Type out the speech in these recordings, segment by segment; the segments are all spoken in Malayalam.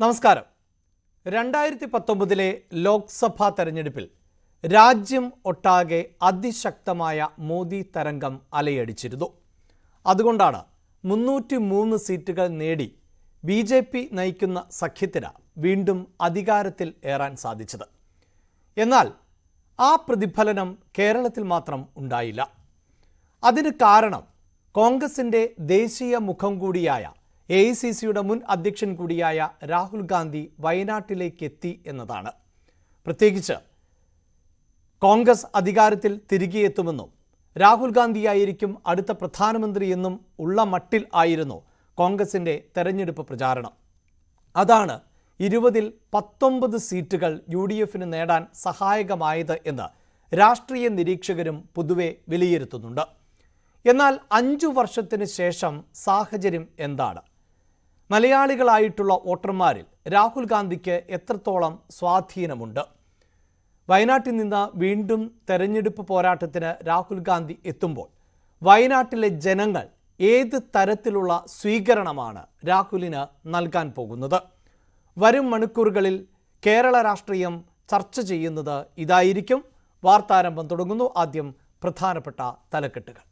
നമസ്കാരം. 2019 ലോക്സഭാ തെരഞ്ഞെടുപ്പിൽ രാജ്യം ഒട്ടാകെ അതിശക്തമായ മോദി തരംഗം അലയടിച്ചിരുന്നു. അതുകൊണ്ടാണ് 303 സീറ്റുകൾ നേടി BJP നയിക്കുന്ന സഖ്യത്തിന് വീണ്ടും അധികാരത്തിൽ ഏറാൻ സാധിച്ചത്. എന്നാൽ ആ പ്രതിഫലനം കേരളത്തിൽ മാത്രം ഉണ്ടായില്ല. അതിന് കാരണം കോൺഗ്രസിൻ്റെ ദേശീയ മുഖം കൂടിയായ AICCയുടെ മുൻ അധ്യക്ഷൻ കൂടിയായ രാഹുൽ ഗാന്ധി വയനാട്ടിലേക്ക് എത്തി എന്നതാണ്. പ്രത്യേകിച്ച് കോൺഗ്രസ് അധികാരത്തിൽ തിരികെ എത്തുമെന്നും രാഹുൽ ഗാന്ധിയായിരിക്കും അടുത്ത പ്രധാനമന്ത്രി എന്നും ഉള്ള മട്ടിൽ ആയിരുന്നു കോൺഗ്രസിൻ്റെ തെരഞ്ഞെടുപ്പ് പ്രചാരണം. അതാണ് 20-ൽ 19 സീറ്റുകൾ UDFന് നേടാൻ സഹായകമായത് എന്ന് രാഷ്ട്രീയ നിരീക്ഷകരും പൊതുവെ വിലയിരുത്തുന്നുണ്ട്. എന്നാൽ 5 വർഷത്തിന് ശേഷം സാഹചര്യം എന്താണ്? മലയാളികളായിട്ടുള്ള വോട്ടർമാരിൽ രാഹുൽ ഗാന്ധിക്ക് എത്രത്തോളം സ്വാധീനമുണ്ട്? വയനാട്ടിൽ നിന്ന് വീണ്ടും തെരഞ്ഞെടുപ്പ് പോരാട്ടത്തിന് രാഹുൽ ഗാന്ധി എത്തുമ്പോൾ വയനാട്ടിലെ ജനങ്ങൾ ഏത് തരത്തിലുള്ള സ്വീകരണമാണ് രാഹുലിന് നൽകാൻ പോകുന്നത്? വരും മണിക്കൂറുകളിൽ കേരള രാഷ്ട്രീയം ചർച്ച ചെയ്യുന്നത് ഇതായിരിക്കും. വാർത്താരംഭം തുടങ്ങുന്നു. ആദ്യം പ്രധാനപ്പെട്ട തലക്കെട്ടുകൾ.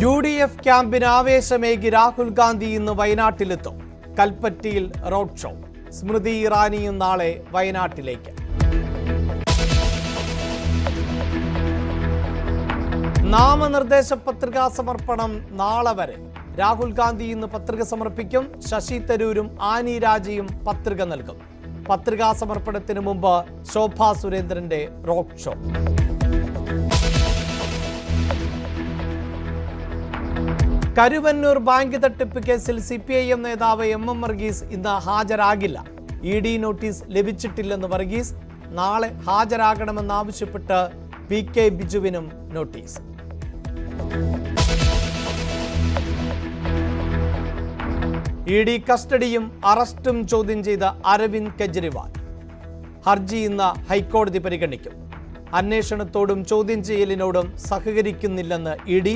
UDF ക്യാമ്പിന് ആവേശമേകി രാഹുൽ ഗാന്ധി ഇന്ന് വയനാട്ടിലെത്തും. കൽപ്പറ്റയിൽ റോഡ് ഷോ. സ്മൃതി ഇറാനിയും നാളെ വയനാട്ടിലേക്ക്. നാമനിർദ്ദേശ പത്രികാ സമർപ്പണം നാളെ വരെ. രാഹുൽ ഗാന്ധി ഇന്ന് പത്രിക സമർപ്പിക്കും. ശശി തരൂരും ആനി രാജയും പത്രിക നൽകും. പത്രികാ സമർപ്പണത്തിന് മുമ്പ് ശോഭാ സുരേന്ദ്രന്റെ റോഡ് ഷോ. കരുവന്നൂർ ബാങ്ക് തട്ടിപ്പ് കേസിൽ CPIM നേതാവ് MM വർഗീസ് ഇന്ന് ഹാജരാകില്ല. ED നോട്ടീസ് ലഭിച്ചിട്ടില്ലെന്ന് വർഗീസ്. നാളെ ഹാജരാകണമെന്നാവശ്യപ്പെട്ട് PK ബിജുവിനും നോട്ടീസ്. ED കസ്റ്റഡിയും അറസ്റ്റും ചോദ്യം ചെയ്ത അരവിന്ദ് കെജ്രിവാൾ. ഹർജി ഇന്ന് ഹൈക്കോടതി പരിഗണിക്കും. അന്വേഷണത്തോടും ചോദ്യം ചെയ്യലിനോടും സഹകരിക്കുന്നില്ലെന്ന് ED.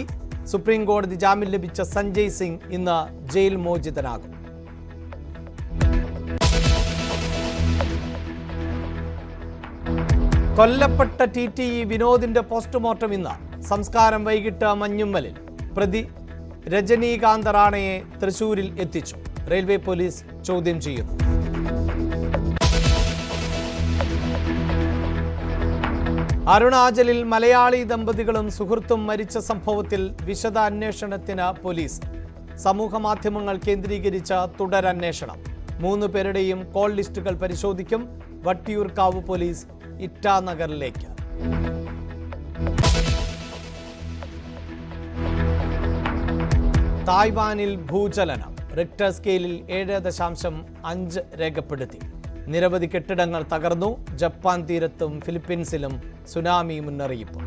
സുപ്രീം കോടതി ജാമ്യം ലഭിച്ച സഞ്ജയ് സിംഗ് ഇന്ന് ജയിൽ മോചിതനാകും. കൊല്ലപ്പെട്ട TTE വിനോദിന്റെ പോസ്റ്റ്മോർട്ടം ഇന്ന്. സംസ്കാരം വൈകിട്ട് മഞ്ഞുമ്മലിൽ. പ്രതി രജനീകാന്ത് റാണയെ തൃശൂരിൽ എത്തിച്ചു. റെയിൽവേ പോലീസ് ചോദ്യം ചെയ്യുന്നു. അരുണാചലിൽ മലയാളി ദമ്പതികളും സുഹൃത്തും മരിച്ച സംഭവത്തിൽ വിശദ അന്വേഷണത്തിന് പോലീസ്. സമൂഹ മാധ്യമങ്ങൾ കേന്ദ്രീകരിച്ച തുടരന്വേഷണം. 3 പേരുടെയും കോൾ ലിസ്റ്റുകൾ പരിശോധിക്കും. വട്ടിയൂർക്കാവ് പോലീസ് ഇറ്റാനഗറിലേക്ക്. തായ്വാനിൽ ഭൂചലനം. റിക്ടർ സ്കെയിലിൽ 7.5 രേഖപ്പെടുത്തി. നിരവധി കെട്ടിടങ്ങൾ തകർന്നു. ജപ്പാൻ തീരത്തും ഫിലിപ്പീൻസിലും സുനാമി മുന്നറിയിപ്പ്.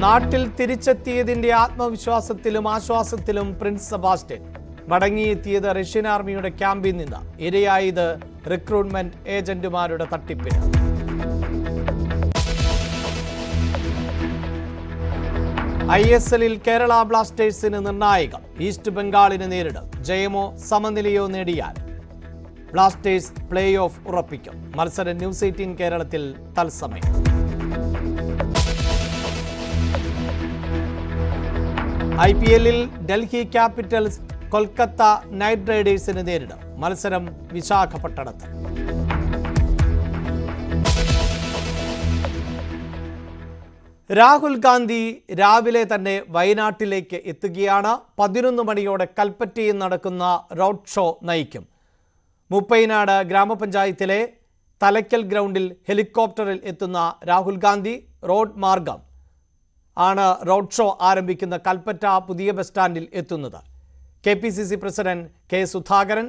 നാട്ടിൽ തിരിച്ചെത്തിയതിന്റെ ആത്മവിശ്വാസത്തിലും ആശ്വാസത്തിലും പ്രിൻസ് സെബാസ്റ്റ്യൻ. മടങ്ങിയെത്തിയത് റഷ്യൻ ആർമിയുടെ ക്യാമ്പിൽ നിന്ന്. ഇരയായത് റിക്രൂട്ട്മെന്റ് ഏജന്റുമാരുടെ തട്ടിപ്പിന്. ISLൽ കേരള ബ്ലാസ്റ്റേഴ്സിന് നിർണായകം. ഈസ്റ്റ് ബംഗാളിനെ നേരിടും. ജയമോ സമനിലയോ നേടിയാൽ ബ്ലാസ്റ്റേഴ്സ് പ്ലേ ഓഫ് ഉറപ്പിക്കും. മത്സരം ന്യൂസ് 18 കേരളത്തിൽ തത്സമയം. IPLൽ ഡൽഹി ക്യാപിറ്റൽസ് കൊൽക്കത്ത നൈറ്റ് റൈഡേഴ്സിനെ നേരിടും. മത്സരം വിശാഖപട്ടണത്ത്. രാഹുൽ ഗാന്ധി രാവിലെ തന്നെ വയനാട്ടിലേക്ക് എത്തുകയാണ്. 11 മണിയോടെ കൽപ്പറ്റയിൽ നടക്കുന്ന റോഡ് ഷോ നയിക്കും. മുപ്പൈനാട് ഗ്രാമപഞ്ചായത്തിലെ തലയ്ക്കൽ ഗ്രൗണ്ടിൽ ഹെലികോപ്റ്ററിൽ എത്തുന്ന രാഹുൽ ഗാന്ധി റോഡ് മാർഗം ആണ് റോഡ് ഷോ ആരംഭിക്കുന്ന കൽപ്പറ്റ പുതിയ ബസ് സ്റ്റാൻഡിൽ എത്തുന്നത്. KPCC president K Sudhakaran,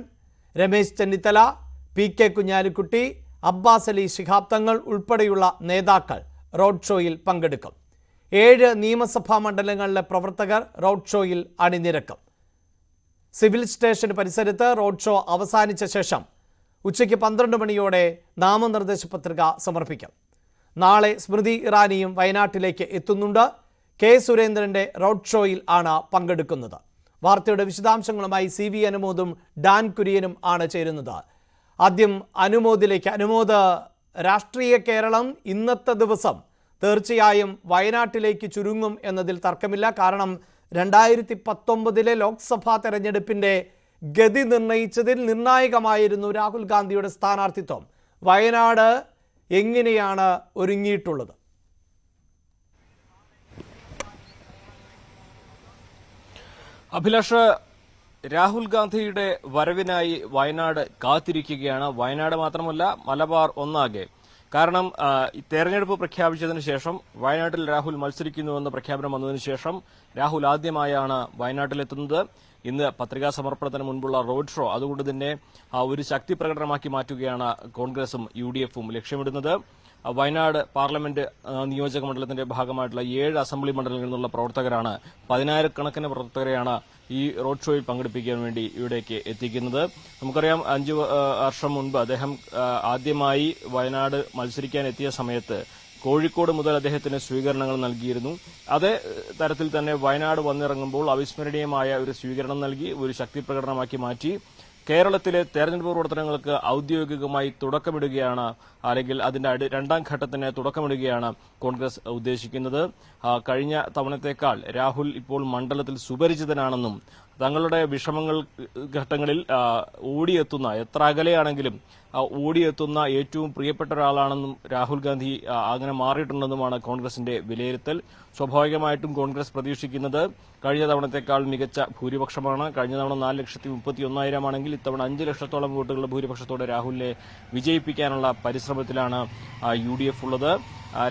Ramesh Chennithala, PK Kunhalikutty, Abbas Ali Shihab Thangal ഉൾപ്പെടെയുള്ള നേതാക്കൾ റോഡ് ഷോയിൽ പങ്കെടുക്കും. 7 നിയമസഭാ മണ്ഡലങ്ങളിലെ പ്രവർത്തകർ റോഡ് ഷോയിൽ അണിനിരക്കും. സിവിൽ സ്റ്റേഷൻ പരിസരത്ത് റോഡ് ഷോ അവസാനിച്ച ശേഷം ഉച്ചയ്ക്ക് 12 മണിയോടെ നാമനിർദ്ദേശ പത്രിക സമർപ്പിക്കും. നാളെ സ്മൃതി ഇറാനിയും വയനാട്ടിലേക്ക് എത്തുന്നുണ്ട്. കെ സുരേന്ദ്രന്റെ റോഡ് ഷോയിൽ ആണ് പങ്കെടുക്കുന്നത്. വാർത്തയുടെ വിശദാംശങ്ങളുമായി CV അനുമോദും ഡാൻ കുര്യനും ആണ് ചേരുന്നത്. ആദ്യം അനുമോദിലേക്ക്. അനുമോദ്, രാഷ്ട്രീയ കേരളം ഇന്നത്തെ ദിവസം തീർച്ചയായും വയനാട്ടിലേക്ക് ചുരുങ്ങും എന്നതിൽ തർക്കമില്ല. കാരണം 2019 ലോക്സഭാ തെരഞ്ഞെടുപ്പിന്റെ ഗതി നിർണയിച്ചതിൽ നിർണായകമായിരുന്നു രാഹുൽ ഗാന്ധിയുടെ സ്ഥാനാർത്ഥിത്വം. വയനാട് എങ്ങനെയാണ് ഒരുങ്ങിയിട്ടുള്ളത്? അഭിലാഷ്, രാഹുൽ ഗാന്ധിയുടെ വരവിനായി വയനാട് കാത്തിരിക്കുകയാണ്. വയനാട് മാത്രമല്ല, മലബാർ ഒന്നാകെ. കാരണം തെരഞ്ഞെടുപ്പ് പ്രഖ്യാപിച്ചതിന് ശേഷം വയനാട്ടിൽ രാഹുൽ മത്സരിക്കുന്നുവെന്ന് പ്രഖ്യാപനം വന്നതിന് ശേഷം രാഹുൽ ആദ്യമായാണ് വയനാട്ടിലെത്തുന്നത്. ഇന്ന് പത്രികാ സമർപ്പണത്തിന് മുൻപുള്ള റോഡ് ഷോ അതുകൊണ്ട് തന്നെ ഒരു ശക്തി പ്രകടനമാക്കി മാറ്റുകയാണ് കോൺഗ്രസും UDFും ലക്ഷ്യമിടുന്നത്. വയനാട് പാർലമെന്റ് നിയോജക മണ്ഡലത്തിന്റെ ഭാഗമായിട്ടുള്ള 7 അസംബ്ലി മണ്ഡലങ്ങളിൽ നിന്നുള്ള പ്രവർത്തകരാണ്, 10,000-കണക്കിന് പ്രവർത്തകരെയാണ് ഈ റോഡ് ഷോയിൽ പങ്കെടുപ്പിക്കാൻ വേണ്ടി ഇവിടേക്ക് എത്തിക്കുന്നത്. നമുക്കറിയാം, 5 വർഷം മുൻപ് അദ്ദേഹം ആദ്യമായി വയനാട് മത്സരിക്കാൻ എത്തിയ സമയത്ത് കോഴിക്കോട് മുതൽ അദ്ദേഹത്തിന് സ്വീകരണങ്ങൾ നൽകിയിരുന്നു. അതേ തരത്തിൽ തന്നെ വയനാട് വന്നിറങ്ങുമ്പോൾ അവിസ്മരണീയമായ ഒരു സ്വീകരണം നൽകി, ഒരു ശക്തി പ്രകടനമാക്കി മാറ്റി. കേരളത്തിലെ തെരഞ്ഞെടുപ്പ് പ്രവർത്തനങ്ങൾക്ക് ഔദ്യോഗികമായി തുടക്കമിടുകയാണ്, അല്ലെങ്കിൽ അതിന്റെ രണ്ടാം ഘട്ടത്തിന് തുടക്കമിടുകയാണ് കോൺഗ്രസ് ഉദ്ദേശിക്കുന്നത്. കഴിഞ്ഞ തവണത്തേക്കാൾ രാഹുൽ ഇപ്പോൾ മണ്ഡലത്തിൽ സുപരിചിതനാണെന്നും തങ്ങളുടെ വിഷമങ്ങൾ ഘട്ടങ്ങളിൽ ഓടിയെത്തുന്ന, എത്ര അകലെയാണെങ്കിലും ഓടിയെത്തുന്ന ഏറ്റവും പ്രിയപ്പെട്ട ഒരാളാണെന്നും രാഹുൽ ഗാന്ധി അങ്ങനെ മാറിയിട്ടുണ്ടെന്നുമാണ് കോൺഗ്രസിന്റെ വിലയിരുത്തൽ. സ്വാഭാവികമായിട്ടും കോൺഗ്രസ് പ്രതീക്ഷിക്കുന്നത് കഴിഞ്ഞ തവണത്തേക്കാൾ മികച്ച ഭൂരിപക്ഷമാണ്. കഴിഞ്ഞ തവണ 4,31,000 ആണെങ്കിൽ ഇത്തവണ 5 ലക്ഷത്തോളം വോട്ടുകളുടെ ഭൂരിപക്ഷത്തോടെ രാഹുലിനെ വിജയിപ്പിക്കാനുള്ള പരിശ്രമത്തിലാണ് UDF ഉള്ളത്.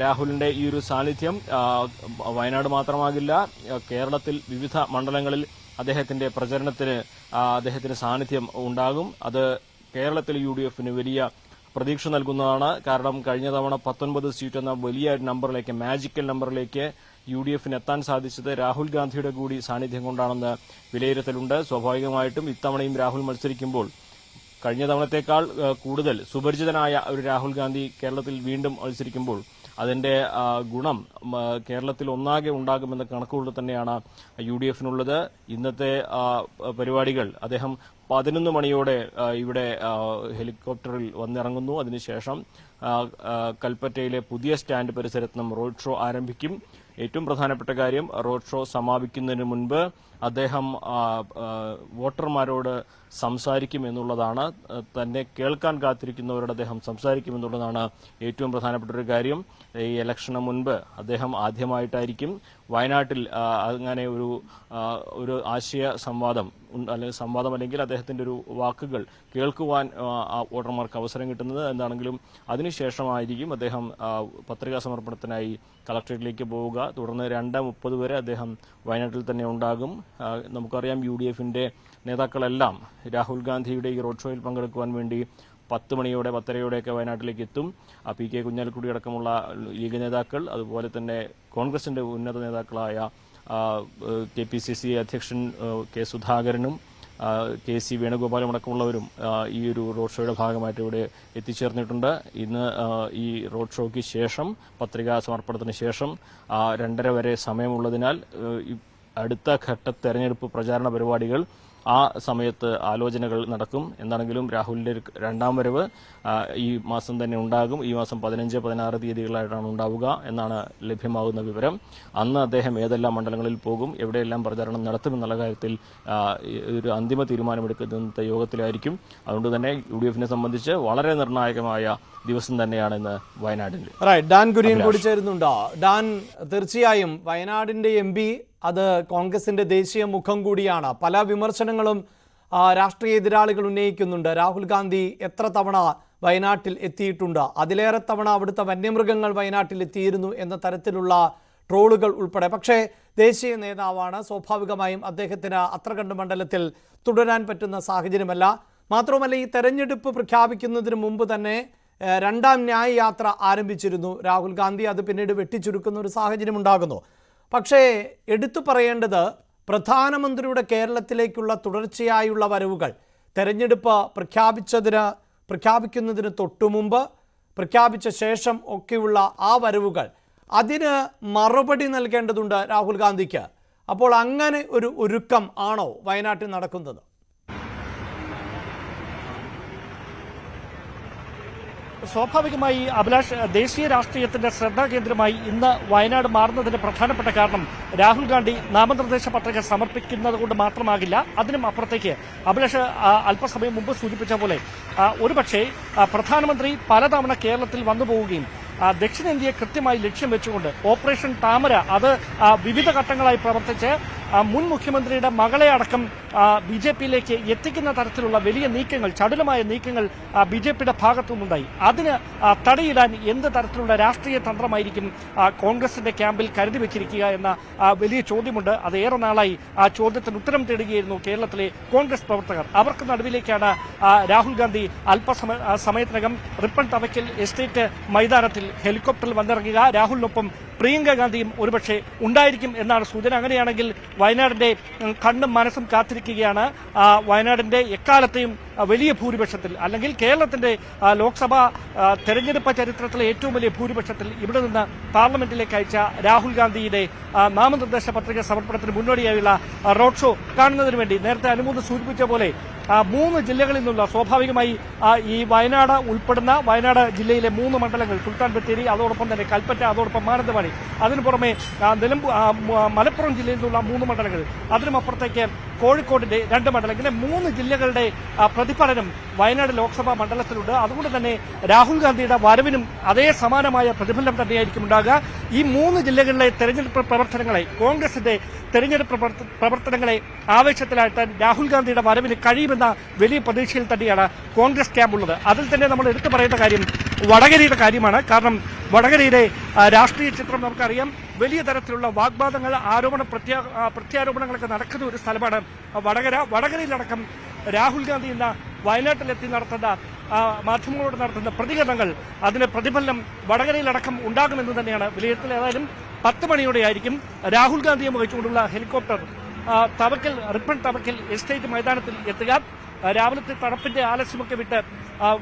രാഹുലിന്റെ ഈ ഒരു സാന്നിധ്യം വയനാട് മാത്രമാകില്ല, കേരളത്തിൽ വിവിധ മണ്ഡലങ്ങളിൽ അദ്ദേഹത്തിന്റെ പ്രചരണത്തിന് അദ്ദേഹത്തിന് സാന്നിധ്യം ഉണ്ടാകും. അത് കേരളത്തിൽ UDFന് വലിയ പ്രതീക്ഷ നൽകുന്നതാണ്. കാരണം കഴിഞ്ഞ തവണ 19 സീറ്റ് എന്ന വലിയ നമ്പറിലേക്ക്, മാജിക്കൽ നമ്പറിലേക്ക് UDFന് എത്താൻ സാധിച്ചത് രാഹുൽ ഗാന്ധിയുടെ കൂടി സാന്നിധ്യം കൊണ്ടാണെന്ന് വിലയിരുത്തലുണ്ട്. സ്വാഭാവികമായിട്ടും ഇത്തവണയും രാഹുൽ മത്സരിക്കുമ്പോൾ കഴിഞ്ഞ തവണത്തേക്കാൾ കൂടുതൽ സുപരിചിതനായ ഒരു രാഹുൽ ഗാന്ധി കേരളത്തിൽ വീണ്ടും മത്സരിക്കുമ്പോൾ അതിന്റെ ഗുണം കേരളത്തിൽ ഒന്നാകെ ഉണ്ടാകുമെന്ന കണക്കുകൂട്ടൽ തന്നെയാണ് UDFനുള്ളത്. ഇന്നത്തെ പരിപാടികൾ അദ്ദേഹം 11 മണിയോടെ ഇവിടെ ഹെലികോപ്റ്ററിൽ വന്നിറങ്ങുന്നു. അതിനുശേഷം കൽപ്പറ്റയിലെ പുതിയ സ്റ്റാൻഡ് പരിസരത്ത് നിന്നും റോഡ് ഷോ ആരംഭിക്കും. ഏറ്റവും പ്രധാനപ്പെട്ട കാര്യം, റോഡ് ഷോ സമാപിക്കുന്നതിന് മുൻപ് അദ്ദേഹം വോട്ടർമാരോട് സംസാരിക്കും എന്നുള്ളതാണ്. തന്നെ കേൾക്കാൻ കാത്തിരിക്കുന്നവരോട് അദ്ദേഹം സംസാരിക്കും എന്നുള്ളതാണ് ഏറ്റവും പ്രധാനപ്പെട്ട ഒരു കാര്യം. ഈ ഇലക്ഷന് മുൻപ് അദ്ദേഹം ആദ്യമായിട്ടായിരിക്കും വയനാട്ടിൽ അങ്ങനെ ഒരു ആശയ സംവാദം അല്ലെങ്കിൽ അദ്ദേഹത്തിന്റെ ഒരു വാക്കുകൾ കേൾക്കുവാൻ വോട്ടർമാർക്ക് അവസരം കിട്ടുന്നത്. എന്താണെങ്കിലും അതിനുശേഷമായിരിക്കും അദ്ദേഹം പത്രികാ സമർപ്പണത്തിനായി കളക്ടറേറ്റിലേക്ക് പോവുക. തുടർന്ന് 2:30 വരെ അദ്ദേഹം വയനാട്ടിൽ തന്നെ ഉണ്ടാകും. നമുക്കറിയാം, UDFന്റെ നേതാക്കളെല്ലാം രാഹുൽ ഗാന്ധിയുടെ ഈ റോഡ് ഷോയിൽ പങ്കെടുക്കുവാൻ വേണ്ടി 10 മണിയോടെ 10:30യോടെയൊക്കെ വയനാട്ടിലേക്ക് എത്തും. PK കുഞ്ഞാലിക്കുട്ടി അടക്കമുള്ള ലീഗ് നേതാക്കൾ, അതുപോലെ തന്നെ കോൺഗ്രസിന്റെ ഉന്നത നേതാക്കളായ KPCC അധ്യക്ഷൻ K സുധാകരനും KC വേണുഗോപാലും അടക്കമുള്ളവരും ഈ ഒരു റോഡ് ഷോയുടെ ഭാഗമായിട്ട് ഇവിടെ എത്തിച്ചേർന്നിട്ടുണ്ട്. ഇന്ന് ഈ റോഡ് ഷോയ്ക്ക് ശേഷം, പത്രികാ സമർപ്പണത്തിന് ശേഷം 2:30 വരെ സമയമുള്ളതിനാൽ അടുത്ത ഘട്ട തെരഞ്ഞെടുപ്പ് പ്രചാരണ പരിപാടികൾ ആ സമയത്ത് ആലോചനകൾ നടക്കും. എന്താണെങ്കിലും രാഹുലിന്റെ രണ്ടാം വരവ് ഈ മാസം തന്നെ ഉണ്ടാകും. ഈ മാസം 15, 16 തീയതികളായിട്ടാണ് ഉണ്ടാവുക എന്നാണ് ലഭ്യമാകുന്ന വിവരം. അന്ന് അദ്ദേഹം ഏതെല്ലാം മണ്ഡലങ്ങളിൽ പോകും, എവിടെയെല്ലാം പ്രചാരണം നടത്തുമെന്നുള്ള കാര്യത്തിൽ ഒരു അന്തിമ തീരുമാനമെടുക്കുന്ന യോഗത്തിലായിരിക്കും. അതുകൊണ്ട് തന്നെ UDFനെ സംബന്ധിച്ച് വളരെ നിർണായകമായ ദിവസം തന്നെയാണ് ഇന്ന് വയനാടിൽ. ഡാൻ കുര്യൻ കൂടി ചേരുന്നുണ്ടോ? ഡാൻ, തീർച്ചയായും വയനാടിന്റെ MP അത് കോൺഗ്രസിന്റെ ദേശീയ മുഖം കൂടിയാണ്. പല വിമർശനങ്ങളും രാഷ്ട്രീയ എതിരാളികൾ ഉന്നയിക്കുന്നുണ്ട്. രാഹുൽ ഗാന്ധി എത്ര തവണ വയനാട്ടിൽ എത്തിയിട്ടുണ്ട്, അതിലേറെ തവണ അവിടുത്തെ വന്യമൃഗങ്ങൾ വയനാട്ടിൽ എത്തിയിരുന്നു എന്ന തരത്തിലുള്ള ട്രോളുകൾ ഉൾപ്പെടെ. പക്ഷേ ദേശീയ നേതാവാണ്, സ്വാഭാവികമായും അദ്ദേഹത്തിന് അത്ര കണ്ട് മണ്ഡലത്തിൽ തുടരാൻ പറ്റുന്ന സാഹചര്യമല്ല. മാത്രവുമല്ല, ഈ തെരഞ്ഞെടുപ്പ് പ്രഖ്യാപിക്കുന്നതിന് മുമ്പ് തന്നെ രണ്ടാം ന്യായ യാത്ര ആരംഭിച്ചിരുന്നു രാഹുൽ ഗാന്ധി. അത് പിന്നീട് വെട്ടിച്ചുരുക്കുന്ന ഒരു സാഹചര്യം ഉണ്ടാകുന്നു. പക്ഷേ എടുത്തു പറയേണ്ടത്, പ്രധാനമന്ത്രിയുടെ കേരളത്തിലേക്കുള്ള തുടർച്ചയായുള്ള വരവുകൾ തെരഞ്ഞെടുപ്പ് പ്രഖ്യാപിക്കുന്നതിന് തൊട്ടുമുമ്പ്, പ്രഖ്യാപിച്ച ശേഷം ഒക്കെയുള്ള ആ വരവുകൾ, അതിന് മറുപടി നൽകേണ്ടതുണ്ട് രാഹുൽ ഗാന്ധിക്ക്. അപ്പോൾ അങ്ങനെ ഒരു ഒരുക്കം ആണോ വയനാട്ടിൽ നടക്കുന്നത്? സ്വാഭാവികമായി അഭിലാഷ്, ദേശീയ രാഷ്ട്രീയത്തിന്റെ ശ്രദ്ധാകേന്ദ്രമായി ഇന്ന് വയനാട് മാറുന്നതിന്റെ പ്രധാനപ്പെട്ട കാരണം രാഹുൽ ഗാന്ധി നാമനിർദ്ദേശ പത്രിക സമർപ്പിക്കുന്നത് കൊണ്ട് മാത്രമാകില്ല. അതിനും അപ്പുറത്തേക്ക് അഭിലാഷ് അല്പസമയം മുമ്പ് സൂചിപ്പിച്ച പോലെ ഒരുപക്ഷെ പ്രധാനമന്ത്രി പലതവണ കേരളത്തിൽ വന്നു പോവുകയും ദക്ഷിണേന്ത്യയെ കൃത്യമായി ലക്ഷ്യം വെച്ചുകൊണ്ട് ഓപ്പറേഷൻ താമര അത് വിവിധ ഘട്ടങ്ങളായി പ്രവർത്തിച്ച് മുൻ മുഖ്യമന്ത്രിയുടെ മകളെ അടക്കം ബിജെപിയിലേക്ക് എത്തിക്കുന്ന തരത്തിലുള്ള വലിയ നീക്കങ്ങൾ, ചടുലമായ നീക്കങ്ങൾ ബിജെപിയുടെ ഭാഗത്തുനിന്നുണ്ടായി. അതിന് തടയിടാൻ എന്ത് തരത്തിലുള്ള രാഷ്ട്രീയ തന്ത്രമായിരിക്കും കോൺഗ്രസിന്റെ ക്യാമ്പിൽ കരുതി വെച്ചിരിക്കുക എന്ന വലിയ ചോദ്യമുണ്ട്. അത് ഏറെ നാളായി ആ ചോദ്യത്തിന് ഉത്തരം തേടുകയായിരുന്നു കേരളത്തിലെ കോൺഗ്രസ് പ്രവർത്തകർ. അവർക്ക് നടുവിലേക്കാണ് രാഹുൽ ഗാന്ധി സമയത്തിനകം റിപ്പൺ തവയ്ക്കൽ എസ്റ്റേറ്റ് മൈതാനത്തിൽ ഹെലികോപ്റ്ററിൽ വന്നിറങ്ങുക. രാഹുലിനൊപ്പം പ്രിയങ്ക ഗാന്ധിയും ഒരുപക്ഷെ ഉണ്ടായിരിക്കും എന്നാണ് സൂചന. അങ്ങനെയാണെങ്കിൽ വയനാടിന്റെ കണ്ണും മനസ്സും കാത്തിരിക്കുകയാണ്. വയനാടിന്റെ എക്കാലത്തെയും വലിയ ഭൂരിപക്ഷത്തിൽ, അല്ലെങ്കിൽ കേരളത്തിന്റെ ലോക്സഭാ തെരഞ്ഞെടുപ്പ് ചരിത്രത്തിലെ ഏറ്റവും വലിയ ഭൂരിപക്ഷത്തിൽ ഇവിടെ നിന്ന് പാർലമെന്റിലേക്ക് അയച്ച രാഹുൽ ഗാന്ധിയുടെ നാമനിർദ്ദേശ പത്രിക സമർപ്പണത്തിന് മുന്നോടിയായുള്ള റോഡ് ഷോ കാണുന്നതിന് വേണ്ടി നേരത്തെ അനുമോദ് സൂചിപ്പിച്ച പോലെ 3 ജില്ലകളിൽ നിന്നുള്ള, സ്വാഭാവികമായി ഈ വയനാട് ഉൾപ്പെടുന്ന വയനാട് ജില്ലയിലെ 3 മണ്ഡലങ്ങൾ, സുൽത്താൻ ബത്തേരി, അതോടൊപ്പം തന്നെ കൽപ്പറ്റ, അതോടൊപ്പം മാനന്തവാടി, അതിനു പുറമെ മലപ്പുറം ജില്ലയിൽ നിന്നുള്ള 3 മണ്ഡലങ്ങൾ, അതിനുമപ്പുറത്തേക്ക് കോഴിക്കോടിന്റെ 2 മണ്ഡലം, ഇങ്ങനെ 3 ജില്ലകളുടെ പ്രതിഫലനം വയനാട് ലോക്സഭാ മണ്ഡലത്തിലുണ്ട്. അതുകൊണ്ട് തന്നെ രാഹുൽ ഗാന്ധിയുടെ വരവിനും അതേ സമാനമായ പ്രതിഫലനം തന്നെയായിരിക്കും ഉണ്ടാകുക. ഈ 3 ജില്ലകളിലെ തെരഞ്ഞെടുപ്പ് പ്രവർത്തനങ്ങളെ, കോൺഗ്രസിന്റെ തെരഞ്ഞെടുപ്പ് പ്രവർത്തനങ്ങളെ ആവേശത്തിലാഴ്ത്താൻ രാഹുൽ ഗാന്ധിയുടെ വരവിന് കഴിയുമെന്ന വലിയ പ്രതീക്ഷയിൽ തന്നെയാണ് കോൺഗ്രസ് ക്യാമ്പുള്ളത്. അതിൽ തന്നെ നമ്മൾ എടുത്തു പറയുന്ന കാര്യം വടകരയുടെ കാര്യമാണ്. കാരണം വടകരയിലെ രാഷ്ട്രീയ ചിത്രം നമുക്കറിയാം. വലിയ തരത്തിലുള്ള വാഗ്വാദങ്ങൾ, പ്രത്യാരോപണങ്ങളൊക്കെ നടക്കുന്ന ഒരു സ്ഥലമാണ് വടകര. വടകരയിലടക്കം രാഹുൽ ഗാന്ധി എന്ന വയനാട്ടിലെത്തി നടത്തുന്ന മാധ്യമങ്ങളോട് നടത്തുന്ന പ്രതികരണങ്ങൾ, അതിന് പ്രതിഫലനം വടകരയിലടക്കം ഉണ്ടാകുമെന്ന് തന്നെയാണ് വിലയിരുത്തൽ. ഏതായാലും 10 മണിയോടെയായിരിക്കും രാഹുൽ ഗാന്ധിയെ വഹിച്ചുകൊണ്ടുള്ള ഹെലികോപ്റ്റർ റിപ്പൺ തവക്കൽ എസ്റ്റേറ്റ് മൈതാനത്തിൽ എത്തുക. രാവിലത്തെ തണുപ്പിന്റെ ആലസ്യമൊക്കെ വിട്ട്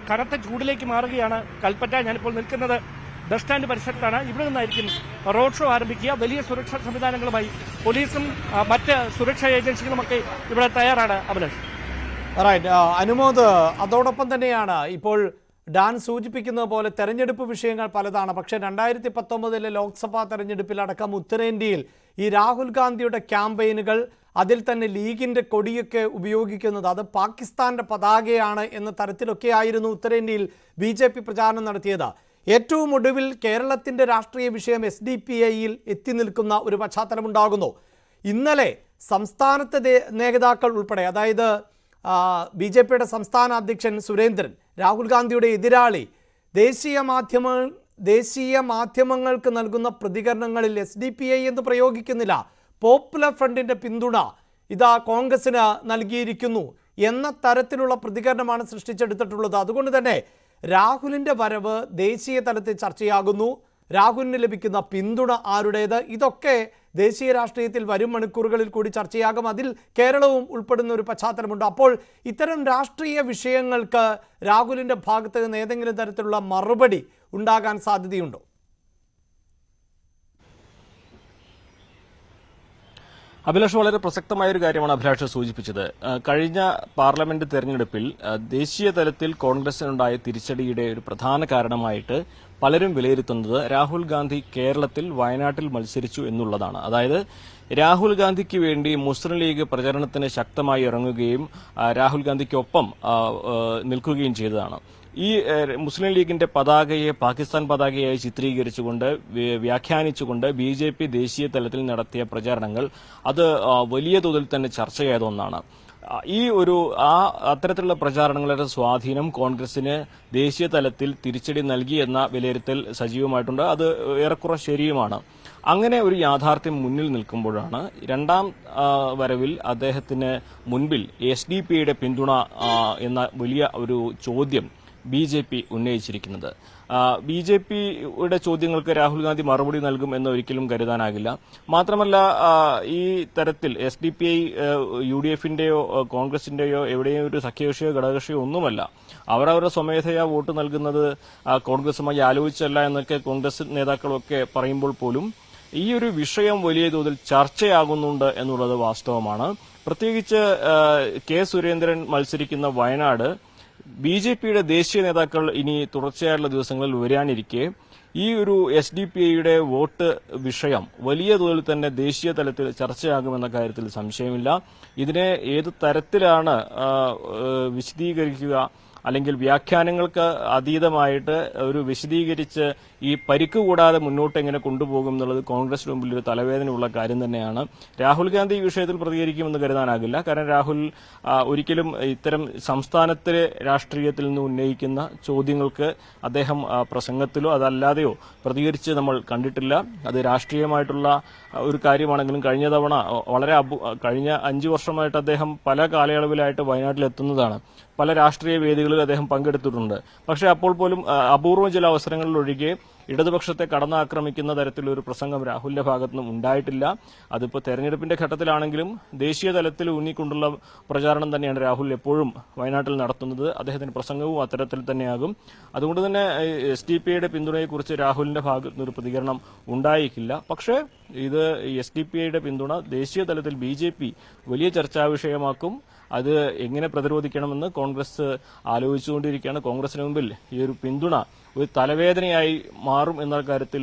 കനത്ത ചൂടിലേക്ക് മാറുകയാണ് കൽപ്പറ്റ. ഞാനിപ്പോൾ നിൽക്കുന്നത് ബസ് സ്റ്റാൻഡ് പരിസരത്താണ്. ഇവിടെ നിന്നായിരിക്കും റോഡ് ഷോ ആരംഭിക്കുക. വലിയ സുരക്ഷാ സംവിധാനങ്ങളുമായി പോലീസും മറ്റ് സുരക്ഷാ ഏജൻസികളുമൊക്കെ ഇവിടെ തയ്യാറാണ്. അഭിലാഷ്, അനുമോദ്, അതോടൊപ്പം തന്നെയാണ് ഇപ്പോൾ ഡാൻ സൂചിപ്പിക്കുന്നത് പോലെ തെരഞ്ഞെടുപ്പ് വിഷയങ്ങൾ പലതാണ്. പക്ഷേ 2019 ലോക്സഭാ തെരഞ്ഞെടുപ്പിലടക്കം ഉത്തരേന്ത്യയിൽ ഈ രാഹുൽ ഗാന്ധിയുടെ ക്യാമ്പയിനുകൾ, അതിൽ തന്നെ ലീഗിൻ്റെ കൊടിയൊക്കെ ഉപയോഗിക്കുന്നത് അത് പാകിസ്ഥാന്റെ പതാകയാണ് എന്ന തരത്തിലൊക്കെ ആയിരുന്നു ഉത്തരേന്ത്യയിൽ BJP പ്രചാരണം നടത്തിയത്. ഏറ്റവും ഒടുവിൽ കേരളത്തിൻ്റെ രാഷ്ട്രീയ വിഷയം SDPIയിൽ എത്തി നിൽക്കുന്ന ഒരു പശ്ചാത്തലമുണ്ടാകുന്നു. ഇന്നലെ സംസ്ഥാനത്തെ നേതാക്കൾ ഉൾപ്പെടെ, അതായത് BJPയുടെ സംസ്ഥാന അധ്യക്ഷൻ സുരേന്ദ്രൻ, രാഹുൽ ഗാന്ധിയുടെ എതിരാളി, ദേശീയ മാധ്യമങ്ങൾക്ക് നൽകുന്ന പ്രതികരണങ്ങളിൽ SDPI എന്ന് പ്രയോഗിക്കുന്നില്ല, പോപ്പുലർ ഫ്രണ്ടിൻ്റെ പിന്തുണ ഇതാ കോൺഗ്രസിന് നൽകിയിരിക്കുന്നു എന്ന തരത്തിലുള്ള പ്രതികരണമാണ് സൃഷ്ടിച്ചെടുത്തിട്ടുള്ളത്. അതുകൊണ്ട് തന്നെ രാഹുലിൻ്റെ വരവ് ദേശീയ തലത്തിൽ ചർച്ചയാകുന്നു. രാഹുലിന് ലഭിക്കുന്ന പിന്തുണ ആരുടേത്, ഇതൊക്കെ ദേശീയ രാഷ്ട്രീയത്തിൽ വരും മണിക്കൂറുകളിൽ കൂടി ചർച്ചയാകും. അതിൽ കേരളവും ഉൾപ്പെടുന്ന ഒരു പശ്ചാത്തലമുണ്ട്. അപ്പോൾ ഇത്തരം രാഷ്ട്രീയ വിഷയങ്ങൾക്ക് രാഹുലിൻ്റെ ഭാഗത്ത് നിന്ന് ഏതെങ്കിലും തരത്തിലുള്ള മറുപടി ഉണ്ടാകാൻ സാധ്യതയുണ്ടോ? അഭിലാഷ്, വളരെ പ്രസക്തമായ ഒരു കാര്യമാണ് അഭിലാഷ് സൂചിപ്പിച്ചത്. കഴിഞ്ഞ പാർലമെന്റ് തെരഞ്ഞെടുപ്പിൽ ദേശീയ തലത്തിൽ കോൺഗ്രസിനുണ്ടായ തിരിച്ചടിയുടെ ഒരു പ്രധാന കാരണമായിട്ട് പലരും വിലയിരുത്തുന്നത് രാഹുൽ ഗാന്ധി കേരളത്തിൽ വയനാട്ടിൽ മത്സരിച്ചു എന്നുള്ളതാണ്. അതായത് രാഹുൽ ഗാന്ധിക്ക് വേണ്ടി മുസ്ലിം ലീഗ് പ്രചരണത്തിന് ശക്തമായി ഇറങ്ങുകയും രാഹുൽ ഗാന്ധിക്കൊപ്പം നിൽക്കുകയും ചെയ്തതാണ്. ഈ മുസ്ലിം ലീഗിന്റെ പതാകയെ പാകിസ്ഥാൻ പതാകയായി ചിത്രീകരിച്ചുകൊണ്ട് വ്യാഖ്യാനിച്ചുകൊണ്ട് BJP ദേശീയ തലത്തിൽ നടത്തിയ പ്രചാരണങ്ങൾ അത് വലിയ തോതിൽ തന്നെ ചർച്ചയായ ഒന്നാണ്. ഈ അത്തരത്തിലുള്ള പ്രചാരണങ്ങളുടെ സ്വാധീനം കോൺഗ്രസിന് ദേശീയ തലത്തിൽ തിരിച്ചടി നൽകി എന്ന വിലയിരുത്തൽ സജീവമായിട്ടുണ്ട്. അത് ഏറെക്കുറെ ശരിയുമാണ്. അങ്ങനെ ഒരു യാഥാർത്ഥ്യം മുന്നിൽ നിൽക്കുമ്പോഴാണ് രണ്ടാം വരവിൽ അദ്ദേഹത്തിന് മുൻപിൽ SDPയുടെ പിന്തുണ എന്ന വലിയ ഒരു ചോദ്യം BJP ഉന്നയിച്ചിരിക്കുന്നത്. BJPയുടെ ചോദ്യങ്ങൾക്ക് രാഹുൽ ഗാന്ധി മറുപടി നൽകും എന്ന് ഒരിക്കലും കരുതാനാകില്ല. മാത്രമല്ല ഈ തരത്തിൽ SDPI UDFന്റെയോ കോൺഗ്രസിന്റെയോ എവിടെയോ ഒരു സഖ്യകക്ഷിയോ ഘടകകക്ഷിയോ ഒന്നുമല്ല. അവരവരുടെ സ്വമേധയാ വോട്ട് നൽകുന്നത് കോൺഗ്രസുമായി ആലോചിച്ചല്ല എന്നൊക്കെ കോൺഗ്രസ് നേതാക്കളൊക്കെ പറയുമ്പോൾ പോലും ഈ ഒരു വിഷയം വലിയ തോതിൽ ചർച്ചയാകുന്നുണ്ട് എന്നുള്ളത് വാസ്തവമാണ്. പ്രത്യേകിച്ച് കെ സുരേന്ദ്രൻ മത്സരിക്കുന്ന വയനാട് BJPയുടെ ദേശീയ നേതാക്കൾ ഇനി തുടർച്ചയായുള്ള ദിവസങ്ങളിൽ വരാനിരിക്കെ ഈ ഒരു SDPIയുടെ വോട്ട് വിഷയം വലിയ തോതിൽ തന്നെ ദേശീയ തലത്തിൽ ചർച്ചയാകുമെന്ന കാര്യത്തിൽ സംശയമില്ല. ഇതിനെ ഏത് തരത്തിലാണ് വിശദീകരിക്കുക അല്ലെങ്കിൽ വ്യാഖ്യാനങ്ങൾക്ക് അതീതമായിട്ട് ഒരു വിശദീകരിച്ച് ഈ പരിക്ക് കൂടാതെ മുന്നോട്ട് എങ്ങനെ കൊണ്ടുപോകും എന്നുള്ളത് കോൺഗ്രസിന് മുമ്പിൽ ഒരു തലവേദനയുള്ള കാര്യം തന്നെയാണ്. രാഹുൽ ഗാന്ധി ഈ വിഷയത്തിൽ പ്രതികരിക്കുമെന്ന് കരുതാനാകില്ല. കാരണം രാഹുൽ ഒരിക്കലും ഇത്തരം സംസ്ഥാനത്തിലെ രാഷ്ട്രീയത്തിൽ നിന്ന് ഉന്നയിക്കുന്ന ചോദ്യങ്ങൾക്ക് അദ്ദേഹം പ്രസംഗത്തിലോ അതല്ലാതെയോ പ്രതികരിച്ച് നമ്മൾ കണ്ടിട്ടില്ല. അത് രാഷ്ട്രീയമായിട്ടുള്ള ഒരു കാര്യമാണെങ്കിലും കഴിഞ്ഞ തവണ കഴിഞ്ഞ 5 വർഷമായിട്ട് അദ്ദേഹം പല കാലയളവിലായിട്ട് വയനാട്ടിലെത്തുന്നതാണ്. പല രാഷ്ട്രീയ വേദികളിൽ അദ്ദേഹം പങ്കെടുത്തിട്ടുണ്ട്. പക്ഷേ അപ്പോൾ പോലും അപൂർവം ചില അവസരങ്ങളിലൊഴികെ ഇടതുപക്ഷത്തെ കടന്നാക്രമിക്കുന്ന തരത്തിലൊരു പ്രസംഗം രാഹുലിന്റെ ഭാഗത്തുനിന്നും ഉണ്ടായിട്ടില്ല. അതിപ്പോൾ തെരഞ്ഞെടുപ്പിന്റെ ഘട്ടത്തിലാണെങ്കിലും ദേശീയ തലത്തിൽ ഊന്നിക്കൊണ്ടുള്ള പ്രചാരണം തന്നെയാണ് രാഹുൽ എപ്പോഴും വയനാട്ടിൽ നടത്തുന്നത്. അദ്ദേഹത്തിന്റെ പ്രസംഗവും അത്തരത്തിൽ തന്നെയാകും. അതുകൊണ്ട് തന്നെ SDPIയുടെ പിന്തുണയെക്കുറിച്ച് രാഹുലിന്റെ ഭാഗത്തുനിന്ന് ഒരു പ്രതികരണം ഉണ്ടായിക്കില്ല. പക്ഷേ ഇത് SDPIയുടെ പിന്തുണ ദേശീയ തലത്തിൽ BJP വലിയ ചർച്ചാ വിഷയമാക്കും. അത് എങ്ങനെ പ്രതിരോധിക്കണമെന്ന് കോൺഗ്രസ് ആലോചിച്ചുകൊണ്ടിരിക്കുകയാണ്. കോൺഗ്രസിന് മുമ്പിൽ ഈ ഒരു പിന്തുണ ഒരു തലവേദനയായി മാറും എന്ന കാര്യത്തിൽ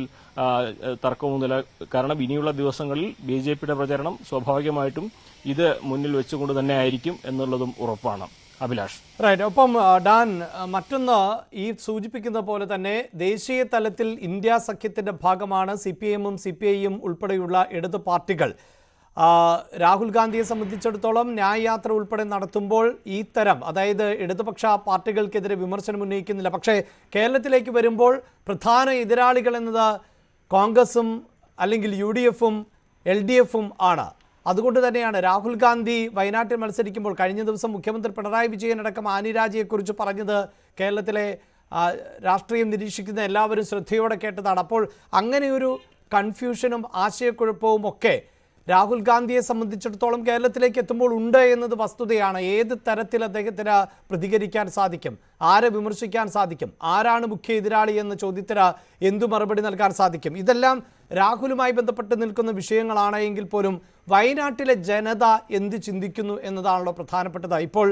തർക്കമൊന്നുമില്ല. കാരണം ഇനിയുള്ള ദിവസങ്ങളിൽ BJPയുടെ പ്രചരണം സ്വാഭാവികമായിട്ടും ഇത് മുന്നിൽ വെച്ചുകൊണ്ട് തന്നെ ആയിരിക്കും എന്നുള്ളതും ഉറപ്പാണ്. അഭിലാഷ്. റൈറ്റ്. ഒപ്പം ഡാൻ, മറ്റൊന്ന് ഈ സൂചിപ്പിക്കുന്ന പോലെ തന്നെ ദേശീയ തലത്തിൽ ഇന്ത്യ സഖ്യത്തിന്റെ ഭാഗമാണ് CPIയും CPIയും ഉൾപ്പെടെയുള്ള ഇടതു പാർട്ടികൾ. രാഹുൽ ഗാന്ധിയെ സംബന്ധിച്ചിടത്തോളം ന്യായയാത്ര ഉൾപ്പെടെ നടത്തുമ്പോൾ ഈ തരം, അതായത് ഇടതുപക്ഷ പാർട്ടികൾക്കെതിരെ വിമർശനം ഉന്നയിക്കുന്നില്ല. പക്ഷേ കേരളത്തിലേക്ക് വരുമ്പോൾ പ്രധാന എതിരാളികൾ എന്നത് കോൺഗ്രസും അല്ലെങ്കിൽ UDFും LDFും ആണ്. അതുകൊണ്ട് തന്നെയാണ് രാഹുൽ ഗാന്ധി വയനാട്ടിൽ മത്സരിക്കുമ്പോൾ കഴിഞ്ഞ ദിവസം മുഖ്യമന്ത്രി പിണറായി വിജയൻ അടക്കം ആനി രാജയെക്കുറിച്ച് പറഞ്ഞത് കേരളത്തിലെ രാഷ്ട്രീയം നിരീക്ഷിക്കുന്ന എല്ലാവരും ശ്രദ്ധയോടെ കേട്ടതാണ്. അപ്പോൾ അങ്ങനെയൊരു കൺഫ്യൂഷനും ആശയക്കുഴപ്പവും ഒക്കെ രാഹുൽ ഗാന്ധിയെ സംബന്ധിച്ചിടത്തോളം കേരളത്തിലേക്ക് എത്തുമ്പോൾ ഉണ്ട് എന്നത് വസ്തുതയാണ്. ഏത് തരത്തിൽ അദ്ദേഹത്തിന് പ്രതികരിക്കാൻ സാധിക്കും, ആരെ വിമർശിക്കാൻ സാധിക്കും, ആരാണ് മുഖ്യ എതിരാളി എന്ന ചോദ്യത്തിന് എന്തു മറുപടി നൽകാൻ സാധിക്കും, ഇതെല്ലാം രാഹുലുമായി ബന്ധപ്പെട്ട് നിൽക്കുന്ന വിഷയങ്ങളാണ്. എങ്കിൽ പോലും വയനാട്ടിലെ ജനത എന്ത് ചിന്തിക്കുന്നു എന്നതാണല്ലോ പ്രധാനപ്പെട്ടത്. ഇപ്പോൾ